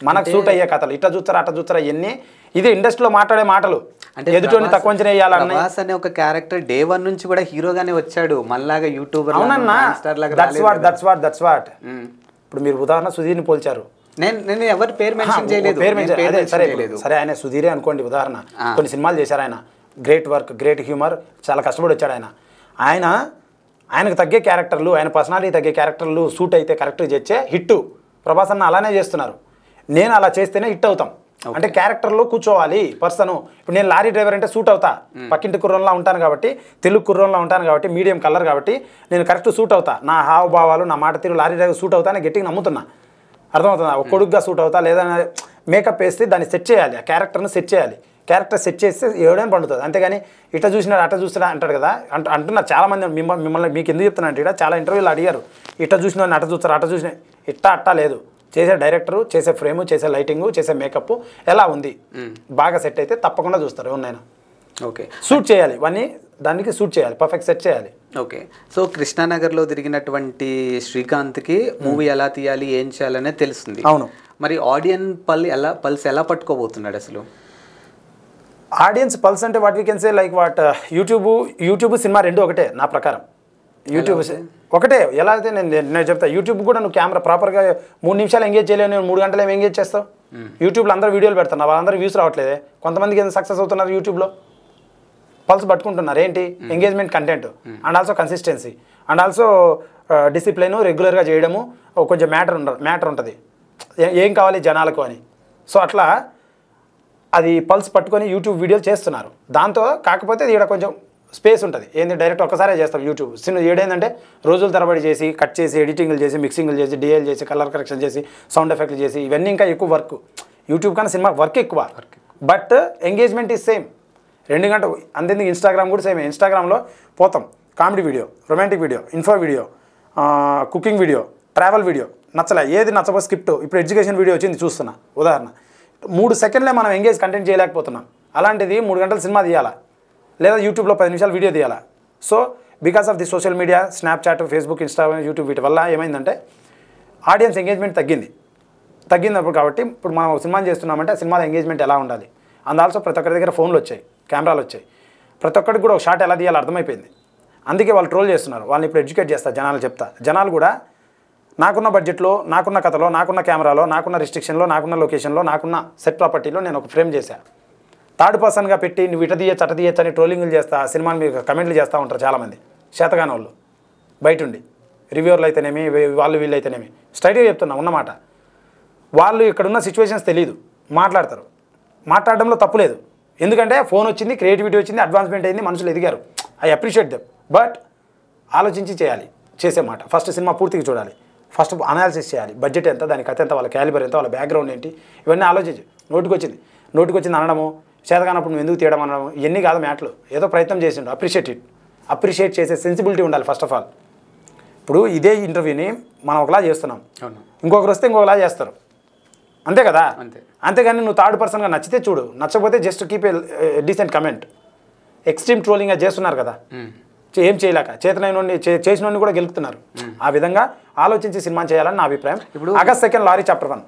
మనకు సూట్ అయ్యే కథలు, ఇట్లా చూస్తారా అట్లా చూస్తారా, ఇవన్నీ ఇది ఇండస్ట్రీలో మాట్లాడే మాటలు. అంటే ఎదుటి తక్కువ అంచనా వేయాలన్న ప్రభాస్ అనే ఒక క్యారెక్టర్ డే 1 నుంచి కూడా హీరోగానే వచ్చాడు, మళ్ళాగా యూట్యూబర్. అవునన్నా, దట్స్ వాట్. ఇప్పుడు మీరు ఉదాహరణ సుధీర్ని పోల్చారు, నేను ఎవరి పేరు మెన్షన్ చేయలేదు. సరే, ఆయన సుధీరే అనుకోండి ఉదాహరణ. కొన్ని సినిమాలు చేశారు ఆయన, గ్రేట్ వర్క్, గ్రేట్ హ్యూమర్, చాలా కష్టపడి వచ్చాడు ఆయన. ఆయనకు తగ్గే క్యారెక్టర్లు, ఆయన పర్సనాలిటీ తగ్గే క్యారెక్టర్లు సూట్ అయితే కరెక్ట్గా చేస్తే హిట్. ప్రభాస్ అన్న అలానే చేస్తున్నారు. నేను అలా చేస్తేనే హిట్ అవుతాం. అంటే క్యారెక్టర్లో కూర్చోవాలి పర్సన్. ఇప్పుడు నేను లారీ డ్రైవర్ అంటే సూట్ అవుతా, పక్కింటి కుర్రంలా ఉంటాను కాబట్టి, తెలుగు కుర్రంలా ఉంటాను కాబట్టి, మీడియం కలర్ కాబట్టి నేను కరెక్ట్ సూట్ అవుతా. నా హావభావాలు, నా మాట తీరు లారీ డ్రైవర్ సూట్ అవుతా అని గట్టిగా నమ్ముతున్నా. అర్థమవుతుందా? ఒక కొడుకుగా సూట్ అవుతా, లేదా మేకప్ వేస్తే దాన్ని సెట్ చేయాలి, ఆ క్యారెక్టర్ని సెట్ చేయాలి. క్యారెక్టర్ సెట్ చేస్తే ఎవడైనా పండుతుంది. అంతేగాని ఇట్ట చూసినాడు అట్ట చూసినా అంటాడు కదా, అంటున్నారు చాలామంది. మిమ్మల్ని మీకు ఎందుకు చెప్తున్నా అంటే, చాలా ఇంటర్వ్యూలు అడిగారు, ఇట్ట చూసిన అట్ట చూస్తారు, అట్ట చూసిన అట్టా లేదు. చేసే డైరెక్టరు, చేసే ఫ్రేము, చేసే లైటింగు, చేసే మేకప్ ఎలా ఉంది, బాగా సెట్ అయితే తప్పకుండా చూస్తారు ఎవరినైనా. ఓకే, సూట్ చేయాలి, ఇవన్నీ దానికి సూట్ చేయాలి, పర్ఫెక్ట్ సెట్ చేయాలి. ఓకే. సో కృష్ణానగర్లో తిరిగినటువంటి శ్రీకాంత్కి మూవీ ఎలా తీయాలి, ఏం చేయాలనేది తెలుస్తుంది. అవును. మరి ఆడియన్స్ పల్స్ ఎలా పట్టుకోబోతున్నాడు అసలు? ఆడియన్స్ పల్స్ అంటే what we can say like what YouTube cinema రెండు ఒకటే నా ప్రకారం. యూట్యూబ్ ఒకటే. ఎలా అయితే నేను చెప్తా, యూట్యూబ్ కూడా నువ్వు కెమెరా ప్రాపర్గా 3 నిమిషాలు ఎంగేజ్ చేయలేవు, నేను 3 గంటలు ఏమి ఎంగేజ్ చేస్తావు? యూట్యూబ్లో అందరూ వీడియోలు పెడుతున్నారు, వాళ్ళందరూ వ్యూస్ రావట్లేదే. కొంతమందికి ఎంత సక్సెస్ అవుతున్నారు యూట్యూబ్లో, పల్స్ పట్టుకుంటున్నారు. ఏంటి? Engagement content and also consistency and also discipline, రెగ్యులర్గా చేయడము, కొంచెం మ్యాటర్ ఉంటుంది ఏం కావాలి జనాలకు అని. సో అట్లా అది పల్స్ పట్టుకొని యూట్యూబ్ వీడియోలు చేస్తున్నారు. దాంతో కాకపోతే ఇక్కడ కొంచెం స్పేస్ ఉంటుంది. ఏంటి, డైరెక్ట్ ఒక్కసారే చేస్తాం యూట్యూబ్ సినిమా. ఏడైందంటే రోజుల తరబడి చేసి, కట్ చేసి, ఎడిటింగ్లు చేసి, మిక్సింగ్లు చేసి, డిఎల్ చేసి, కలర్ కరెక్షన్ చేసి, సౌండ్ ఎఫెక్ట్లు చేసి, ఇవన్నీ ఇంకా ఎక్కువ వర్క్. యూట్యూబ్ కన్నా సినిమా వర్క్ ఎక్కువ, బట్ ఎంగేజ్మెంట్ ఈజ్ సేమ్. 2 గంటలు అంతేందుకు ఇన్స్టాగ్రామ్ కూడా సేమ్. ఇన్స్టాగ్రామ్లో పోతాం, comedy video, romantic video, info video, cooking video, travel video, నచ్చలే ఏది నచ్చబో స్క్రిప్ట్. ఇప్పుడు ఎడ్యుకేషన్ వీడియో వచ్చింది చూస్తున్నా, ఉదాహరణ 3 సెకండ్లే మనం ఎంగేజ్ కంటెంట్ చేయలేకపోతున్నాం. అలాంటిది 3 గంటల సినిమా తీయాలా, లేదా యూట్యూబ్లో 10 నిమిషాలు వీడియో తీయాలా. So because of the social media, Snapchat, Facebook, Instagram, YouTube, వీటి వల్ల ఏమైందంటే ఆడియన్స్ ఎంగేజ్మెంట్ తగ్గినప్పుడు కాబట్టి ఇప్పుడు మనం సినిమా చేస్తున్నామంటే ఆ సినిమాలో ఎంగేజ్మెంట్ ఎలా ఉండాలి. అండ్ ఆల్సో ప్రతి ఒక్కరి దగ్గర ఫోన్లు వచ్చాయి, కెమెరాలు వచ్చాయి, ప్రతి ఒక్కరికి కూడా ఒక షాట్ ఎలా తీయాలో అర్థమైపోయింది. అందుకే వాళ్ళు ట్రోల్ చేస్తున్నారు. వాళ్ళని ఇప్పుడు ఎడ్యుకేట్ చేస్తా, జనాలు చెప్తా. జనాలు కూడా నాకున్న బడ్జెట్లో, నాకున్న కథలో, నాకున్న కెమెరాలో, నాకున్న రిస్ట్రిక్షన్లో, నాకున్న లొకేషన్లో, నాకున్న సెట్ ప్రాపర్టీలో నేను ఒక ఫ్రేమ్ చేశాను. థర్డ్ పర్సన్గా పెట్టి నువ్వు ఇట తీయచ్చు అట తీయచ్చు అని ట్రోలింగ్లు చేస్తా, సినిమాని మీకు కమెంట్లు చేస్తూ ఉంటారు చాలామంది చేతగాని వాళ్ళు బయట ఉండి. రివ్యూవర్లు అయితేనేమి, వీళ్ళు అయితేనేమి, స్ట్రైట్గా చెప్తున్నా ఉన్నమాట. వాళ్ళు ఇక్కడున్న సిచ్యువేషన్స్ తెలియదు, మాట్లాడడంలో తప్పులేదు. ఎందుకంటే ఫోన్ వచ్చింది, క్రియేటివిటీ వచ్చింది, అడ్వాన్స్మెంట్ అయింది, మనుషులు ఎదిగారు. I appreciate them. బట్ ఆలోచించి చేసే మాట. ఫస్ట్ సినిమా పూర్తిగా చూడాలి, ఫస్ట్ అనాలిసిస్ చేయాలి. బడ్జెట్ ఎంత, దాని కథ ఎంత, వాళ్ళ క్యాలిబర్ ఎంత, వాళ్ళ బ్యాక్గ్రౌండ్ ఏంటి, ఇవన్నీ ఆలోచించి నోటికి వచ్చింది అనడము, చేతగానప్పుడు నువ్వు ఎందుకు తీయడం అనడం, ఇవన్నీ కాదు మ్యాట్లు. ఏదో ప్రయత్నం చేసిండు, అప్రిషియేట్ చేసే సెన్సిబిలిటీ ఉండాలి ఫస్ట్ ఆఫ్ ఆల్. ఇప్పుడు ఇదే ఇంటర్వ్యూని మనం ఒకలా చేస్తున్నాం, ఇంకొకరు వస్తే ఇంకొకలా చేస్తారు, అంతే కదా. అంతేగాని నువ్వు థర్డ్ పర్సన్గా నచ్చితే చూడు, నచ్చకపోతే just keep a decent comment. Extreme ట్రోలింగ్గా చేస్తున్నారు కదా, ఏం చేయలేక చేసిన కూడా గెలుపుతున్నారు. ఆ విధంగా ఆలోచించి సినిమా చేయాలని నా అభిప్రాయం. ఇప్పుడు August 2 లారీ చాప్టర్ 1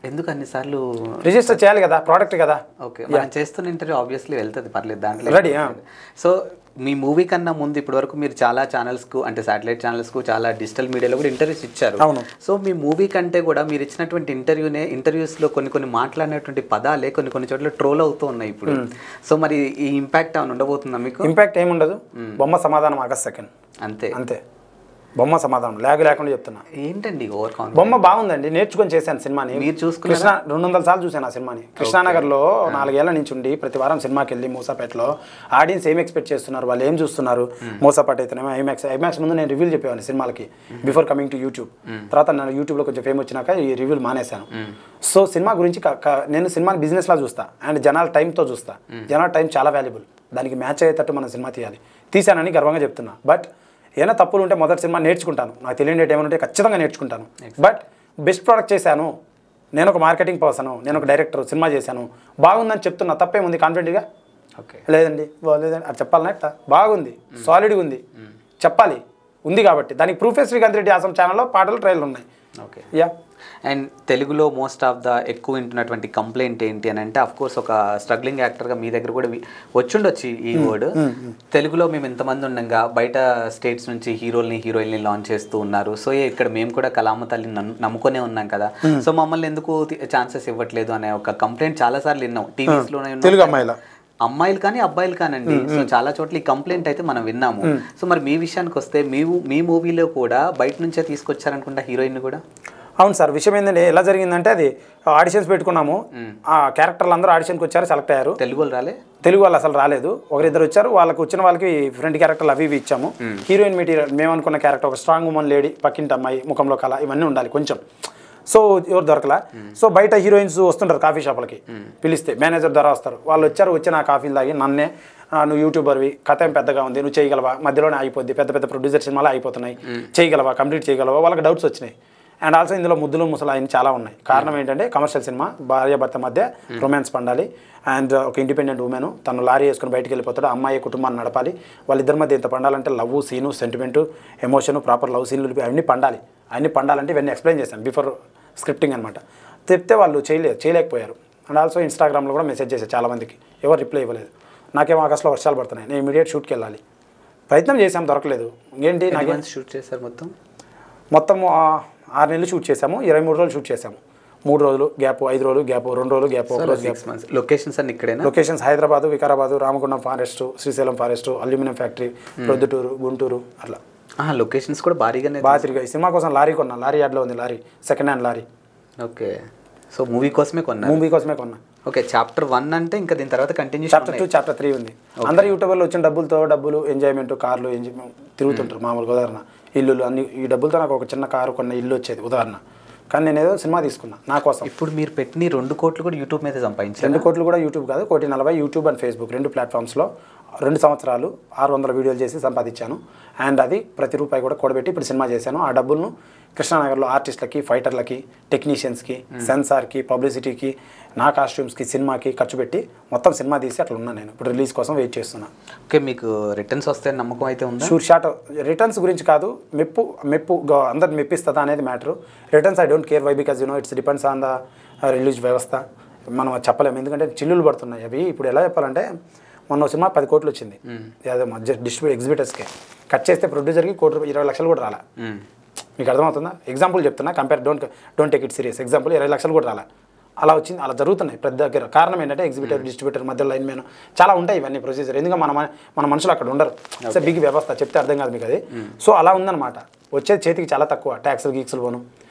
ఎందుకు అన్నిసార్లు రిజిస్టర్ చేయాలి కదా, ప్రోడక్ట్ కదా. ఓకే, మనం చేస్తున్న ఇంటర్వ్యూ ఆబ్వియస్లీ వెళ్తుంది, పర్లేదు దాంట్లో రెడీ. సో మీ మూవీ కన్నా ముందు ఇప్పటివరకు మీరు చాలా ఛానల్స్కు, అంటే శాటిలైట్ ఛానల్స్కు, చాలా డిజిటల్ మీడియాలో కూడా ఇంటర్వ్యూస్ ఇచ్చారు. అవును. సో మీ మూవీ కంటే కూడా మీరు ఇచ్చినటువంటి ఇంటర్వ్యూస్లో కొన్ని మాట్లాడినటువంటి పదాలే కొన్ని చోట్ల ట్రోల్ అవుతూ ఉన్నాయి ఇప్పుడు. సో మరి ఈ ఇంపాక్ట్ ఏమైనా ఉండబోతుందా మీకు? ఇంపాక్ట్ ఏముండదు, బొమ్మ సమాధానం August 2 అంతే. బొమ్మ సమాధానం లేకుండా చెప్తున్నా. ఏంటండి ఓవర్ కాన్ఫిడెన్స్? బొమ్మ బాగుందండి, నేర్చుకొని చేశాను సినిమాని. మీరు చూసుకున్న కృష్ణ 200 సార్లు చూశాను ఆ సినిమాని. కృష్ణానగర్లో 4 ఏళ్ల నుంచి ఉండి ప్రతి వారం సినిమాకి వెళ్ళి మూసాపేటలో ఆడియన్స్ ఏం ఎక్స్పెక్ట్ చేస్తున్నారు, వాళ్ళు ఏం చూస్తున్నారు. మూసాపేట అయితేనేమో ఐమాక్స్ ముందు నేను రివ్యూలు చెప్పేవాడిని సినిమాలకి బిఫోర్ కమింగ్ టు యూట్యూబ్. తర్వాత నేను యూట్యూబ్లో కొంచెం ఫేమ్ వచ్చినాక ఈ రివ్యూలు మానేశాను. సో సినిమా గురించి నేను సినిమాని బిజినెస్లా చూస్తా అండ్ జనాల టైంతో చూస్తా. జనాల టైం చాలా వాల్యుబుల్, దానికి మ్యాచ్ అయ్యేటట్టు మనం సినిమా తీశానని గర్వంగా చెప్తున్నా. బట్ ఏమైనా తప్పులు ఉంటే మొదటి సినిమా నేర్చుకుంటాను, నాకు తెలియని ఏమైనా ఖచ్చితంగా నేర్చుకుంటాను. బట్ బెస్ట్ ప్రోడక్ట్ చేశాను, నేను ఒక మార్కెటింగ్ పర్సను, నేను ఒక డైరెక్టర్, సినిమా చేశాను, బాగుందని చెప్తున్నా, తప్పేముంది కాన్ఫిడెంట్గా? ఓకే, లేదండి అది చెప్పాలన్నా ఎట్లా, బాగుంది, సాలిడ్గా ఉంది, చెప్పాలి, ఉంది కాబట్టి. దానికి ప్రూఫే శ్రీకాంత్ రెడ్డి ఆసం ఛానల్లో పాటలు ట్రైలర్ ఉన్నాయి. Okay, yeah. అండ్ తెలుగులో మోస్ట్ ఆఫ్ ద ఎక్కువ వింటున్నటువంటి కంప్లైంట్ ఏంటి అని అంటే, అఫ్కోర్స్ ఒక స్ట్రగ్లింగ్ యాక్టర్గా మీ దగ్గర కూడా వచ్చుండొచ్చు ఈ వర్డ్. తెలుగులో మేము ఇంతమంది ఉండగా బయట స్టేట్స్ నుంచి హీరోయిన్ని లాంచ్ చేస్తూ ఉన్నారు. సో ఇక్కడ మేము కూడా కళామ తల్లిని నమ్ముకునే ఉన్నాం కదా, సో మమ్మల్ని ఎందుకు ఛాన్సెస్ ఇవ్వట్లేదు అనే ఒక కంప్లైంట్ చాలాసార్లు విన్నాం. టీవీస్లోనే అమ్మాయిలు కానీ అబ్బాయిలు కానండి. సో చాలా చోట్ల ఈ కంప్లైంట్ అయితే మనం విన్నాము. సో మరి మీ విషయానికి వస్తే మీ మూవీలో కూడా బయట నుంచే తీసుకొచ్చారనుకుంటా హీరోయిన్ కూడా. అవును సార్, విషయం ఏంటంటే ఎలా జరిగిందంటే అది ఆడిషన్స్ పెట్టుకున్నాము. ఆ క్యారెక్టర్లు అందరూ ఆడిషన్కి వచ్చారు, సెలెక్ట్ అయ్యారు. తెలుగు వాళ్ళు రాలే? తెలుగు వాళ్ళు అసలు రాలేదు, ఒకరిద్దరు వచ్చారు. వాళ్ళకి వచ్చిన వాళ్ళకి ఫ్రెండ్ క్యారెక్టర్లు అవి ఇవి ఇచ్చాము. హీరోయిన్ మెటీరియల్ మేము అనుకున్న క్యారెక్టర్ ఒక స్ట్రాంగ్ ఉమెన్ లేడీ, పక్కింటి అమ్మాయి, ముఖంలో కళ, ఇవన్నీ ఉండాలి కొంచెం. సో ఎవరు దొరకలా. సో బయట హీరోయిన్స్ వస్తుంటారు కాఫీ షాపులకి, పిలిస్తే మేనేజర్ ద్వారా వస్తారు. వాళ్ళు వచ్చి నా కాఫీలు తాగి నన్నే నువ్వు యూట్యూబర్వి, కథ ఏం పెద్దగా ఉంది, నువ్వు చేయగలవా, మధ్యలోనే అయిపోద్ది, పెద్ద పెద్ద ప్రొడ్యూసర్ సినిమాలు అయిపోతున్నాయి, చేయగలవా, కంప్లీట్ చేయగలవా, వాళ్ళకి డౌట్స్ వచ్చినాయి. అండ్ ఆల్సో ఇందులో ముద్దులు ముసలు ఆయన చాలా ఉన్నాయి. కారణం ఏంటంటే కమర్షియల్ సినిమా, భార్యాభర్త మధ్య రొమాన్స్ పండాలి. అండ్ ఒక ఇండిపెండెంట్ ఉమెన్ తను లారీ వేసుకుని బయటికి వెళ్ళిపోతాడు, అమ్మాయి కుటుంబాన్ని నడపాలి. వాళ్ళిద్దరి మధ్య ఇంత పండాలంటే love scene, sentiment, emotion, proper love సీన్లు అవన్నీ పండాలి. అన్నీ పండాలంటే ఇవన్నీ ఎక్స్ప్లెయిన్ చేశాను బిఫోర్ స్క్రిప్టింగ్ అనమాట. చెప్తే వాళ్ళు చేయలేకపోయారు. అండ్ ఆల్సో ఇన్స్టాగ్రామ్లో కూడా మెసేజ్ చేశారు చాలామందికి, ఎవరు రిప్లై ఇవ్వలేదు. నాకేమో ఆగస్టులో వర్షాలు పడుతున్నాయి, నేను ఇమీడియట్ షూట్కి వెళ్ళాలి. ప్రయత్నం చేశాం, దొరకలేదు. ఏంటి నాకు షూట్ చేశారు మొత్తం 6 నెలలు షూట్ చేసాము, 23 రోజులు షూట్ చేసాము. 3 రోజులు గ్యాప్, 5 రోజులు గ్యాప్, 2 రోజులు గ్యాప్, 1 రోజు గ్యాప్. లొకేషన్స్ అన్ని ఇక్కడేనా? Locations Hyderabad, Vikarabad, Ramagundam forest, Srisailam forest, aluminium factory, Proddatur, Guntur, అట్లా లొకేషన్స్ కూడా బాగా తిరిగాయి. సినిమా కోసం లారీ కొన్నా, లారీ యార్డ్లో ఉంది lorry, second hand lorry. Okay, so movie కోసమే కొన్నా. ఓకే, చాప్టర్ 1 అంటే ఇంకా దీని తర్వాత కంటిన్యూ. చాప్టర్ 2, చాప్టర్ 3 ఉంది. అందరు యూట్యూబర్లు వచ్చిన డబ్బులు, ఎంజాయ్మెంట్, కార్లు తిరుగుతుంటారు. మామూలుగా ఉదాహరణ ఇల్లులు అన్ని, ఈ డబ్బులతో నాకు ఒక చిన్న కారు కొన్న ఇల్లు వచ్చేది ఉదాహరణ. కానీ నేను ఏదో సినిమా తీసుకున్నా నా కోసం. ఇప్పుడు మీరు పెట్టిన 2 కోట్లు కూడా యూట్యూబ్ మీద సంపాదించారు? 2 కోట్లు కూడా యూట్యూబ్ కాదు, 140 యూట్యూబ్ అండ్ ఫేస్బుక్ 2 ప్లాట్ఫామ్స్లో 2 సంవత్సరాలు 600 వీడియోలు చేసి సంపాదించాను. అండ్ అది ప్రతి రూపాయి కూడా కూడబెట్టి ఇప్పుడు సినిమా చేశాను. ఆ డబ్బులను కృష్ణానగర్లో ఆర్టిస్టులకి, ఫైటర్లకి, టెక్నీషియన్స్కి, సెన్సార్కి, పబ్లిసిటీకి, నా కాస్ట్యూమ్స్కి, సినిమాకి ఖర్చు పెట్టి మొత్తం సినిమా తీసి అట్లా ఉన్నాను. నేను ఇప్పుడు రిలీజ్ కోసం వెయిట్ చేస్తున్నా. ఓకే, మీకు రిటర్న్స్ వస్తే నమ్మకం అయితే ఉందా? Sure shot. రిటర్న్స్ గురించి కాదు, మెప్పు అందరిని మెప్పిస్తుందా అనేది matter. Returns I don't care, why because it's depends on the release వ్యవస్థ. మనం చెప్పలేము, ఎందుకంటే చిల్లులు పడుతున్నాయి అవి. ఇప్పుడు ఎలా చెప్పాలంటే మొన్న సినిమా 10 కోట్లు వచ్చింది, అదే డిస్ట్రిబ్యూట్ ఎగ్జిబిటర్స్కే. కట్ చేస్తే ప్రొడ్యూసర్కి 20 లక్షలు కూడా రాలా. మీకు అర్థమవుతుందా? ఎగ్జాంపుల్ చెప్తున్నా, don't take it serious. Example 20 లక్షలు కూడా రాలా. అలా వచ్చింది, అలా జరుగుతున్నాయి ప్రతి దగ్గర. కారణం ఏంటంటే ఎగ్జిబిటర్, డిస్ట్రిబ్యూటర్ మధ్య లైన్ మ్యాన్ చాలా ఉంటాయి ఇవన్నీ ప్రొసీజర్. ఎందుకంటే మన మనుషులు అక్కడ ఉండరు. సో బిగ్ వ్యవస్థ, చెప్తే అర్థం కాదు మీకు అది. సో అలా ఉందన్నమాట. వచ్చేది చేతికి చాలా తక్కువ, ట్యాక్సులు గీక్సులు పోను.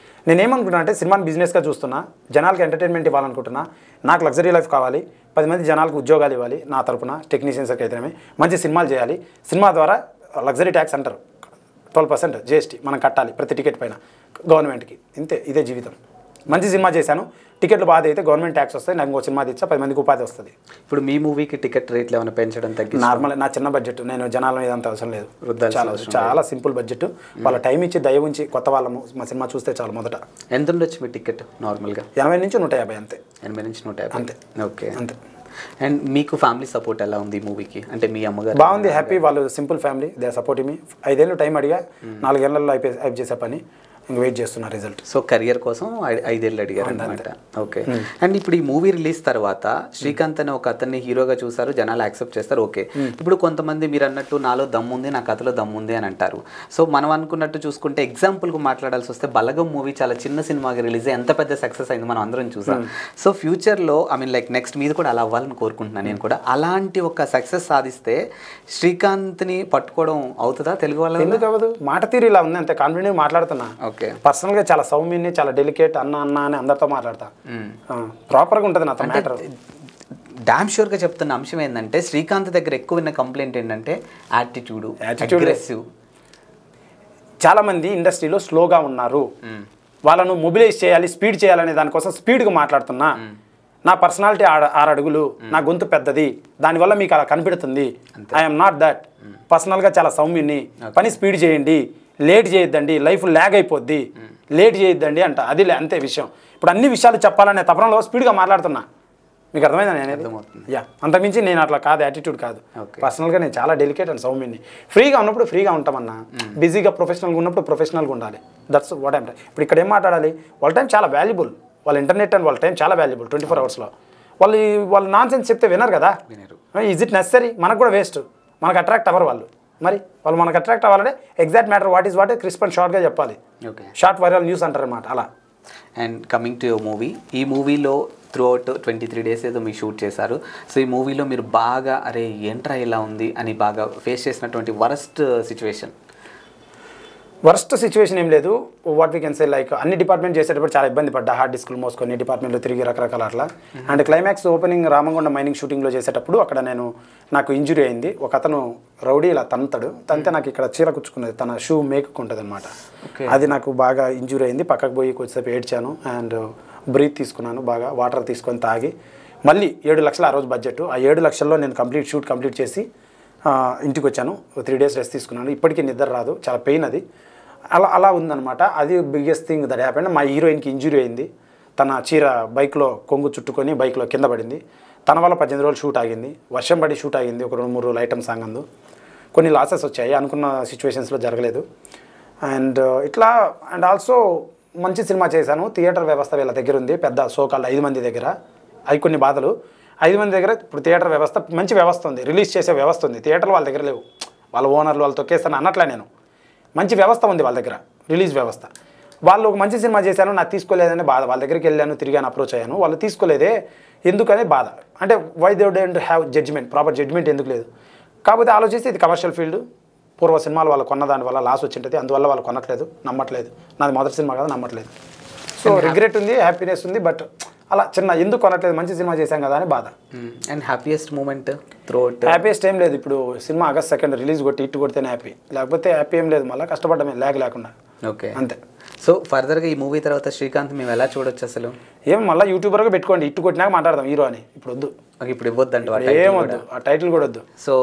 నేనేమనుకుంటున్నా అంటే సినిమాని బిజినెస్గా చూస్తున్నా, జనాలకి ఎంటర్టైన్మెంట్ ఇవ్వాలనుకుంటున్నా. నాకు లగ్జరీ లైఫ్ కావాలి, 10 మంది జనాలకు ఉద్యోగాలు ఇవ్వాలి, నా తరపున టెక్నీషియన్స్కి అయితేనే మంచి సినిమాలు చేయాలి. సినిమా ద్వారా లగ్జరీ ట్యాక్స్ అంటారు, 12% జిఎస్టీ మనం కట్టాలి ప్రతి టికెట్ పైన గవర్నమెంట్కి. ఇంతే, ఇదే జీవితం. మంచి సినిమా చేశాను, టికెట్లు బాధ అయితే గవర్నమెంట్ ట్యాక్స్ వస్తాయి, నాకు ఇంకో సినిమా తెచ్చా 10 మందికి ఉపాధి వస్తుంది. ఇప్పుడు మీ మూవీకి టికెట్ రేట్లు ఏమైనా పెంచడం తగ్గి? నార్మల్, నా చిన్న బడ్జెట్, నేను జనాల మీద అంత అవసరం లేదు, చాలా సింపుల్ బడ్జెట్. వాళ్ళ టైం ఇచ్చి దయ ఉంచి కొత్త వాళ్ళము మా సినిమా చూస్తే చాలు. మొదట ఎంత ఉండొచ్చు మీ టికెట్ నార్మల్గా? 80 నుంచి 150 అంతే. 80 నుంచి 150 అంతే. ఓకే, అంతే. అండ్ మీకు ఫ్యామిలీ సపోర్ట్ ఎలా ఉంది మూవీకి? అంటే మీ అమ్మగారు బాగుంది, హ్యాపీ. వాళ్ళు సింపుల్ ఫ్యామిలీ, దే సపోర్ట్ మీ. 5 ఏళ్ళు టైం అడిగా, 4 ఏళ్లలో అయిపోయి చేసే పని ఇంక వెయిట్ చేస్తున్నా రిజల్ట్. సో కెరియర్ కోసం 5 ఏళ్ళు అడిగారు అనమాట. ఓకే, అండ్ ఇప్పుడు ఈ మూవీ రిలీజ్ తర్వాత శ్రీకాంత్ అనే ఒక అతన్ని హీరోగా చూసారు, జనాలు యాక్సెప్ట్ చేస్తారు. ఓకే, ఇప్పుడు కొంతమంది మీరు అన్నట్టు నాలో దమ్ముంది, నా కథలో దమ్ముంది అని అంటారు. సో మనం అనుకున్నట్టు చూసుకుంటే ఎగ్జాంపుల్కి మాట్లాడాల్సి వస్తే బలగం మూవీ చాలా చిన్న సినిమాగా రిలీజ్ ఎంత పెద్ద సక్సెస్ అయింది మనం అందరం చూసాం. సో ఫ్యూచర్లో నెక్స్ట్ మీద కూడా అలా అవ్వాలని కోరుకుంటున్నాను నేను కూడా. అలాంటి ఒక సక్సెస్ సాధిస్తే శ్రీకాంత్ని పట్టుకోవడం అవుతుందా తెలుగు వాళ్ళ? ఎందుకు అవ్వదు, మాట తీరు ఇలా ఉంది, అంతే కాన్ఫిడెంట్ మాట్లాడుతున్నా. ఓకే, పర్సనల్గా చాలా సౌమ్యాన్ని, చాలా డెలికేట్, అన్న అని అందరితో మాట్లాడతా. ప్రాపర్గా ఉంటుంది నాతో మ్యాటర్. డామ్ షూర్గా చెప్తున్న అంశం ఏంటంటే శ్రీకాంత్ దగ్గర ఎక్కువ విన్న కంప్లైంట్ ఏంటంటే యాటిట్యూడ్, అగ్రెసివ్. చాలామంది ఇండస్ట్రీలో స్లోగా ఉన్నారు, వాళ్ళను మొబిలైజ్ చేయాలి, స్పీడ్ చేయాలనే దానికోసం స్పీడ్గా మాట్లాడుతున్నా. నా పర్సనాలిటీ 6 అడుగులు, నా గొంతు పెద్దది, దానివల్ల మీకు అలా కనిపెడుతుంది. I'm not that. పర్సనల్గా చాలా సౌమ్యుని, పని స్పీడ్ చేయండి, లేట్ చేయొద్దండి, లైఫ్ ల్యాగ్ అయిపోద్ది, లేట్ చేయొద్దండి అంట. అది అంతే విషయం. ఇప్పుడు అన్ని విషయాలు చెప్పాలనే తపనలో స్పీడ్గా మాట్లాడుతున్నా. మీకు అర్థమైందా నేను? యా, అంతకుమించి నేను అట్లా కాదు, యాటిట్యూడ్ కాదు. పర్సనల్గా నేను చాలా డెలికేట్ అండ్ సౌమ్యుని. ఫ్రీగా ఉన్నప్పుడు ఫ్రీగా ఉంటామన్నా, బిజీగా ప్రొఫెషనల్గా ఉన్నప్పుడు ప్రొఫెషనల్గా ఉండాలి. That's what I'm. ఇప్పుడు ఇక్కడ ఏం మాట్లాడాలి, వాళ్ళ టైం చాలా వాల్యుబుల్, వాళ్ళ ఇంటర్నెట్ అండ్ వాళ్ళ టైం చాలా వాల్యుబుల్. 24 అవర్స్లో వాళ్ళు నాన్ సెన్స్ చెప్తే వినరు కదా. Is it necessary? మనకు కూడా వేస్ట్, మనకు అట్రాక్ట్ అవ్వరు వాళ్ళు. మరి వాళ్ళు మనకు అట్రాక్ట్ అవ్వాలంటే exact matter what is what crisp and షార్ట్గా చెప్పాలి. షార్ట్ వైరల్ న్యూస్ అంటారు అన్నమాట. అలా and coming to your movie, ఈ మూవీలో త్రూ అవుట్ 23 days ఏదో మీరు షూట్ చేశారు. సో ఈ మూవీలో మీరు బాగా అరే ఏంట్రా ఇలా ఉంది అని బాగా ఫేస్ చేసినటువంటి వరస్ట్ సిచ్యువేషన్? వర్స్ట్ సిచ్యువేషన్ ఏం లేదు. What we can say like అన్ని డిపార్ట్మెంట్ చేసేటప్పుడు చాలా ఇబ్బంది పడ్డా, హార్డ్ డిస్క్లు మోసుకొని డిపార్ట్మెంట్లో తిరిగి రకరకాల అట్లా. And climax opening Ramagundam mining షూటింగ్లో చేసేటప్పుడు అక్కడ నాకు ఇంజురీ అయింది. ఒక అతను రౌడీ ఇలా తంతే నాకు ఇక్కడ చీర కుచ్చుకున్నది, తన షూ మేకుకుంటుంది అనమాట. అది నాకు బాగా ఇంజురీ అయింది. పక్కకు పోయి కొద్దిసేపు ఏడ్చాను అండ్ బ్రీత్ తీసుకున్నాను, బాగా వాటర్ తీసుకొని తాగి మళ్ళీ 7 లక్షలు ఆ రోజు బడ్జెట్. ఆ 7 లక్షల్లో నేను షూట్ కంప్లీట్ చేసి ఇంటికి వచ్చాను. 3 days రెస్ట్ తీసుకున్నాను. ఇప్పటికీ నిద్ర రాదు, చాలా పెయిన్ అది. అలా ఉందన్నమాట. అది బిగ్గెస్ట్ థింగ్ దట్ హ్యాపెండ్. మా హీరోయిన్కి ఇంజురీ అయింది. తన చీర బైక్లో కొంగు చుట్టుకొని బైక్లో కింద పడింది. తన వల్ల 18 రోజులు షూట్ ఆగింది. వర్షం పడి షూట్ ఆగింది. ఒక 2-3 రోజులు ఐటమ్ సాంగ్ అందు కొన్ని లాసెస్ వచ్చాయి, అనుకున్న సిచ్యువేషన్స్లో జరగలేదు. అండ్ ఇట్లా అండ్ ఆల్సో మంచి సినిమా చేశాను. థియేటర్ వ్యవస్థ వీళ్ళ దగ్గర ఉంది, పెద్ద సోకాళ్ళు 5 మంది దగ్గర. అవి కొన్ని బాధలు. 5 మంది దగ్గర ఇప్పుడు థియేటర్ వ్యవస్థ మంచి వ్యవస్థ ఉంది, రిలీజ్ చేసే వ్యవస్థ ఉంది. థియేటర్లు వాళ్ళ దగ్గర లేవు, వాళ్ళ ఓనర్లు వాళ్ళు తొక్కేస్తాను అన్నట్లే. నేను మంచి వ్యవస్థ ఉంది వాళ్ళ దగ్గర, రిలీజ్ వ్యవస్థ. వాళ్ళు ఒక మంచి సినిమా చేశాను, నాకు తీసుకోలేదనే బాధ. వాళ్ళ దగ్గరికి వెళ్ళాను, తిరిగాను, అప్రోచ్ అయ్యాను, వాళ్ళు తీసుకోలేదే ఎందుకనే బాధ. అంటే why they don't have judgement, proper judgement ఎందుకు లేదు. కాకపోతే ఆలోచిస్తే ఇది కమర్షియల్ ఫీల్డ్, పూర్వ సినిమాలు వాళ్ళు కొన్న దాని వల్ల లాస్ వచ్చింటుంది, అందువల్ల వాళ్ళు కొనట్లేదు, నమ్మట్లేదు. నాది మొదటి సినిమా కదా, నమ్మట్లేదు. సో రిగ్రెట్ ఉంది, హ్యాపీనెస్ ఉంది. బట్ అలా చిన్న ఎందుకు కొనట్లేదు, మంచి సినిమా చేశాం కదా అని బాధ. And happiest moment throughout? Happiest ఏం లేదు. ఇప్పుడు సినిమా August 2 రిలీజ్ కొట్టి ఇట్టు కొడితేనే హ్యాపీ, లేకపోతే హ్యాపీ ఏం లేదు. మళ్ళీ కష్టపడమే లేకుండా. ఓకే, అంతే. సో ఫర్దర్గా ఈ మూవీ తర్వాత శ్రీకాంత్ మేము ఎలా చూడొచ్చు అసలు? ఏం మళ్ళీ యూట్యూబర్గా పెట్టుకోండి, ఇట్టు కొట్టినాక మాట్లాడదాం హీరో అని. ఇప్పుడు వద్దు, ఇప్పుడు ఇవ్వద్దంట, ఏమొద్దు, ఆ టైటిల్ కూడా వద్దు. సో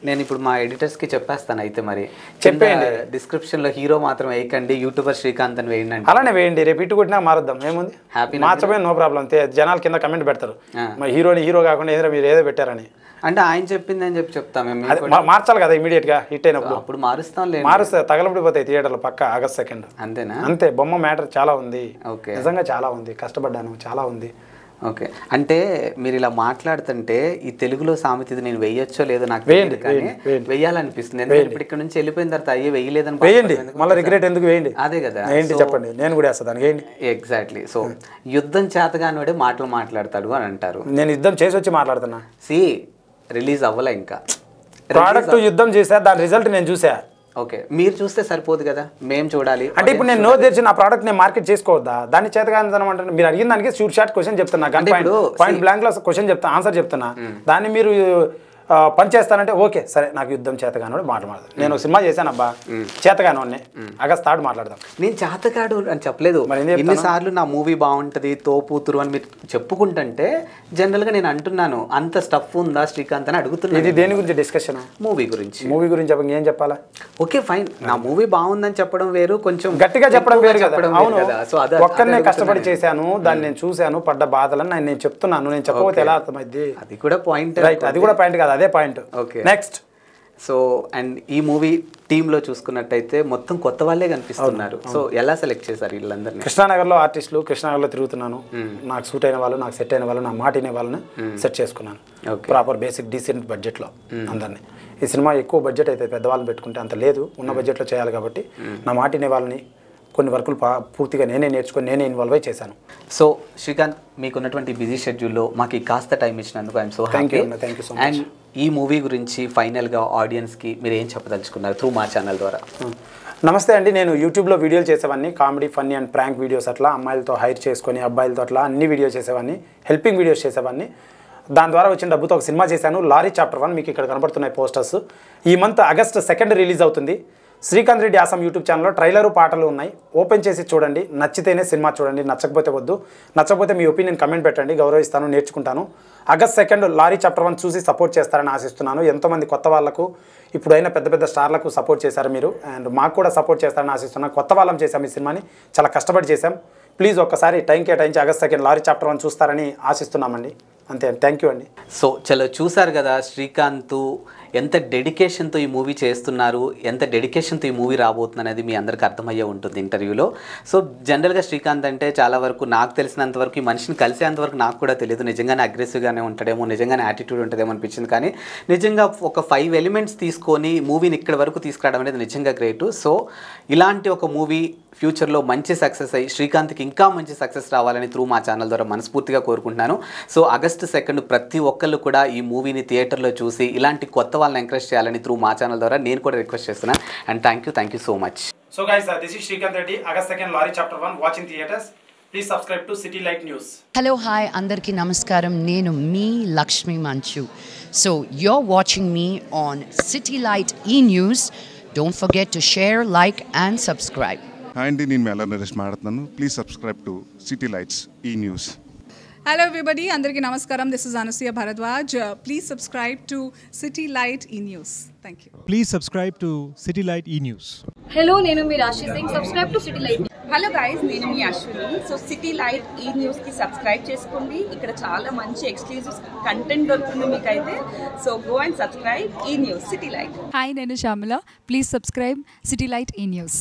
నేను ఇప్పుడు మా ఎడిటర్స్కి చెప్పేస్తాను అయితే, మరి చెప్పేయండి, డిస్క్రిప్షన్లో హీరో మాత్రం వేయకండి, యూట్యూబర్ శ్రీకాంత్ అని వేయండి. అలానే వేయండి, రేపు ఇటు కొట్టినా మారుద్దాం, ఏముంది, హ్యాపీ మార్చమే, నో ప్రాబ్లం. జనాల కింద కమెంట్ పెడతారు, మా హీరో కాకుండా ఏదో మీరు ఏదో పెట్టారని. అంటే ఆయన చెప్పింది అని చెప్తాం మేము, మార్చాలి కదా ఇమీడియట్గా హిట్ అయినప్పుడు. అప్పుడు మారుస్తాం, మారుస్తే తగలబడిపోతాయి థియేటర్లో పక్క August 2. అంతేనా? అంతే. బొమ్మ మ్యాటర్ చాలా ఉంది. ఓకే, నిజంగా చాలా ఉంది, కష్టపడ్డాను, చాలా ఉంది. ఓకే, అంటే మీరు ఇలా మాట్లాడుతుంటే ఈ తెలుగులో సామెత నేను వెయ్యొచ్చో లేదో నాకు వెయ్యాలనిపిస్తుంది. ఎందుకంటే ఇప్పుడు ఇక్కడ నుంచి వెళ్ళిపోయిన తర్వాత అయ్యే వెయ్యలేదని వేయండి, మళ్ళీ రిగ్రెట్ ఎందుకు, వేయండి. అదే కదా, ఏంటి చెప్పండి, నేను కూడా వేస్తాను, వేయండి. ఎగ్జాక్ట్లీ. సో యుద్ధం చేతగానివాడే మాటలు మాట్లాడతాడు అని అంటారు. నేను యుద్ధం చేసి వచ్చి మాట్లాడుతున్నా. రిలీజ్ అవ్వలే ఇంకా, ప్రోడక్ట్ యుద్ధం చేసా, దాని రిజల్ట్ నేను చూసా. ఓకే, మీరు చూస్తే సరిపోదు కదా, మేము చూడాలి. అంటే ఇప్పుడు నేను నో తెరిచి నా ప్రోడక్ట్ నేను మార్కెట్ చేసుకోవద్దా? దాన్ని చేతగానే మీరు అడిగిన దానికి షూట్ క్వశ్చన్ చెప్తున్నా, పాయింట్ బ్లాంక్ లో క్వశ్చన్ చెప్తా, ఆన్సర్ చెప్తున్నా. దాన్ని మీరు పని చేస్తానంటే ఓకే సరే, నాకు యుద్ధం చేతగానో మాట్లాడదాం. నేను సినిమా చేశాను అబ్బా, చేతగానో August 3 మాట్లాడదాం. నేను చేతగాడు అని చెప్పలేదు. ఎన్నిసార్లు నా మూవీ బాగుంటుంది, తోపుతురు అని మీరు చెప్పుకుంటుంటే జనరల్గా నేను అంటున్నాను, అంత స్టఫ్ ఉందా శ్రీకాంత్ అని అడుగుతున్నాను. ఇది దేని గురించి డిస్కషన్? మూవీ గురించి. మూవీ గురించి ఏం చెప్పాలా? ఓకే ఫైన్, నా మూవీ బాగుందని చెప్పడం వేరు, కొంచెం గట్టిగా చెప్పడం వేరు కదా. అవును, ఒక్కరినే కష్టపడి చేశాను, దాన్ని నేను చూశాను, పడ్డ బాధలను నేను చెప్తున్నాను. నేను చెప్పకపోతే ఎలా అర్థమైంది? అది కూడా పాయింట్, రైట్, అది కూడా పాయింట్ కాదు, అదే point. Okay, next. So and ఈ మూవీ టీంలో చూసుకున్నట్టయితే మొత్తం కొత్త వాళ్ళే కనిపిస్తున్నారు. సో ఎలా సెలెక్ట్ చేశారు వీళ్ళందరినీ? కృష్ణానగర్లో ఆర్టిస్టులు, కృష్ణానగర్లో తిరుగుతున్నాను. నాకు సూట్ అయిన వాళ్ళు, నాకు సెట్ అయిన వాళ్ళు, నా మాట వినే వాళ్ళని సెట్ చేసుకున్నాను. ప్రాపర్ బేసిక్ డీసెంట్ బడ్జెట్లో అందరినీ. ఈ సినిమా ఎక్కువ బడ్జెట్ అయితే పెద్దవాళ్ళని పెట్టుకుంటే అంత లేదు, ఉన్న బడ్జెట్లో చేయాలి కాబట్టి నా మాట వినే వాళ్ళని కొన్ని వర్కులు పూర్తిగా నేనే నేర్చుకొని నేనే ఇన్వాల్వ్ అయి చేశాను. సో శ్రీకాంత్, మీకున్నటువంటి బిజీ షెడ్యూల్లో మాకు కాస్త టైం ఇచ్చినందుకు I'm so happy. Thank you so much. And ఈ మూవీ గురించి ఫైనల్గా ఆడియన్స్కి మీరు ఏం చెప్పదలుచుకున్నారు త్రూ మా ఛానల్ ద్వారా? నమస్తే అండి, నేను యూట్యూబ్లో వీడియోలు చేసేవాడిని, comedy, funny and prank videos. అట్లా అమ్మాయిలతో హైర్ చేసుకొని అబ్బాయిలతో అట్లా అన్ని వీడియోస్ చేసేవాడిని, హెల్పింగ్ వీడియోస్ చేసేవాడిని. దాని ద్వారా వచ్చిన డబ్బుతో ఒక సినిమా చేశాను, లారీ చాప్టర్ 1. మీకు ఇక్కడ కనబడుతున్నాయి పోస్టర్స్. ఈ మంత్ August 2 రిలీజ్ అవుతుంది. శ్రీకాంత్ రెడ్డి ఆసం యూట్యూబ్ ఛానల్లో ట్రైలరు, పాటలు ఉన్నాయి, ఓపెన్ చేసి చూడండి. నచ్చితేనే సినిమా చూడండి, నచ్చకపోతే వద్దు. నచ్చకపోతే మీ ఒపీనియన్ కమెంట్ పెట్టండి, గౌరవిస్తాను, నేర్చుకుంటాను. August 2 లారీ చాప్టర్ 1 చూసి సపోర్ట్ చేస్తారని ఆశిస్తున్నాను. ఎంతోమంది కొత్త వాళ్ళకు, ఇప్పుడైనా పెద్ద పెద్ద స్టార్లకు సపోర్ట్ చేశారు మీరు, అండ్ మాకు కూడా సపోర్ట్ చేస్తారని ఆశిస్తున్నాను. కొత్త వాళ్ళం చేశాం ఈ సినిమాని, చాలా కష్టపడి చేశాం. ప్లీజ్ ఒక్కసారి టైం కేటాయించి August 2 లారీ చాప్టర్ 1 చూస్తారని ఆశిస్తున్నామండి. అంతే, థ్యాంక్ యూ అండి. సో చలో, చూసారు కదా శ్రీకాంత్ ఎంత డెడికేషన్తో ఈ మూవీ చేస్తున్నారు, ఎంత డెడికేషన్తో ఈ మూవీ రాబోతుంది అనేది మీ అందరికీ అర్థమయ్యే ఉంటుంది ఇంటర్వ్యూలో. సో జనరల్గా శ్రీకాంత్ అంటే చాలా వరకు నాకు తెలిసినంత వరకు ఈ మనిషిని కలిసేంతవరకు నాకు కూడా తెలియదు. నిజంగానే అగ్రెసివ్గానే ఉంటాడేమో, నిజంగానే యాటిట్యూడ్ ఉంటుందేమో అనిపించింది. కానీ నిజంగా ఒక 5 ఎలిమెంట్స్ తీసుకొని మూవీని ఇక్కడ వరకు తీసుకురావడం అనేది నిజంగా గ్రేట్. సో ఇలాంటి ఒక మూవీ ఫ్యూచర్లో మంచి సక్సెస్ అయ్యి శ్రీకాంత్కి ఇంకా మంచి సక్సెస్ రావాలని త్రూ మా ఛానల్ ద్వారా మనస్ఫూర్తిగా కోరుకుంటున్నాను. సో ఆగస్టు 2 ప్రతి ఒక్కళ్ళు కూడా ఈ మూవీని థియేటర్లో చూసి ఇలాంటి కొత్త వాళ్ళని ఎంకరేజ్ చేయాలని త్రూ మా ఛానల్ ద్వారా నేను కూడా రిక్వెస్ట్ చేస్తున్నాను. And thank you so much. So guys, this is Srikanth Reddy. August 2nd, Lorry Chapter 1. Watch in theaters. Please subscribe to City Light News. Hello, hi, andarki namaskaram. Nenu me Lakshmi Manchu. So you're watching me on City Light E-News. Don't forget to share, like and subscribe. Hi అండి, నేను మేళ నరేష్ మాట్లాడుతున్నాను. Please subscribe to city lights ఈ news. Hello everybody, Andarki Namaskaram. This is Anasuya Bharadwaj. Please subscribe to City Light E-News. Thank you. Please subscribe to City Light E-News. Hello, నేను మీ రాశి Singh. Subscribe to city light. Hello guys, నేను మీ Ashwini. So city light ఈ న్యూస్కి subscribe చేసుకోండి. ఇక్కడ చాలా మంచి exclusive content దొరుకుతుంది మీకైతే. సో గో అండ్ సబ్స్క్రైబ్ ఈ న్యూస్ సిటీ లైట్. హాయ్, నేను Shyamala. Please subscribe city light ఈ న్యూస్.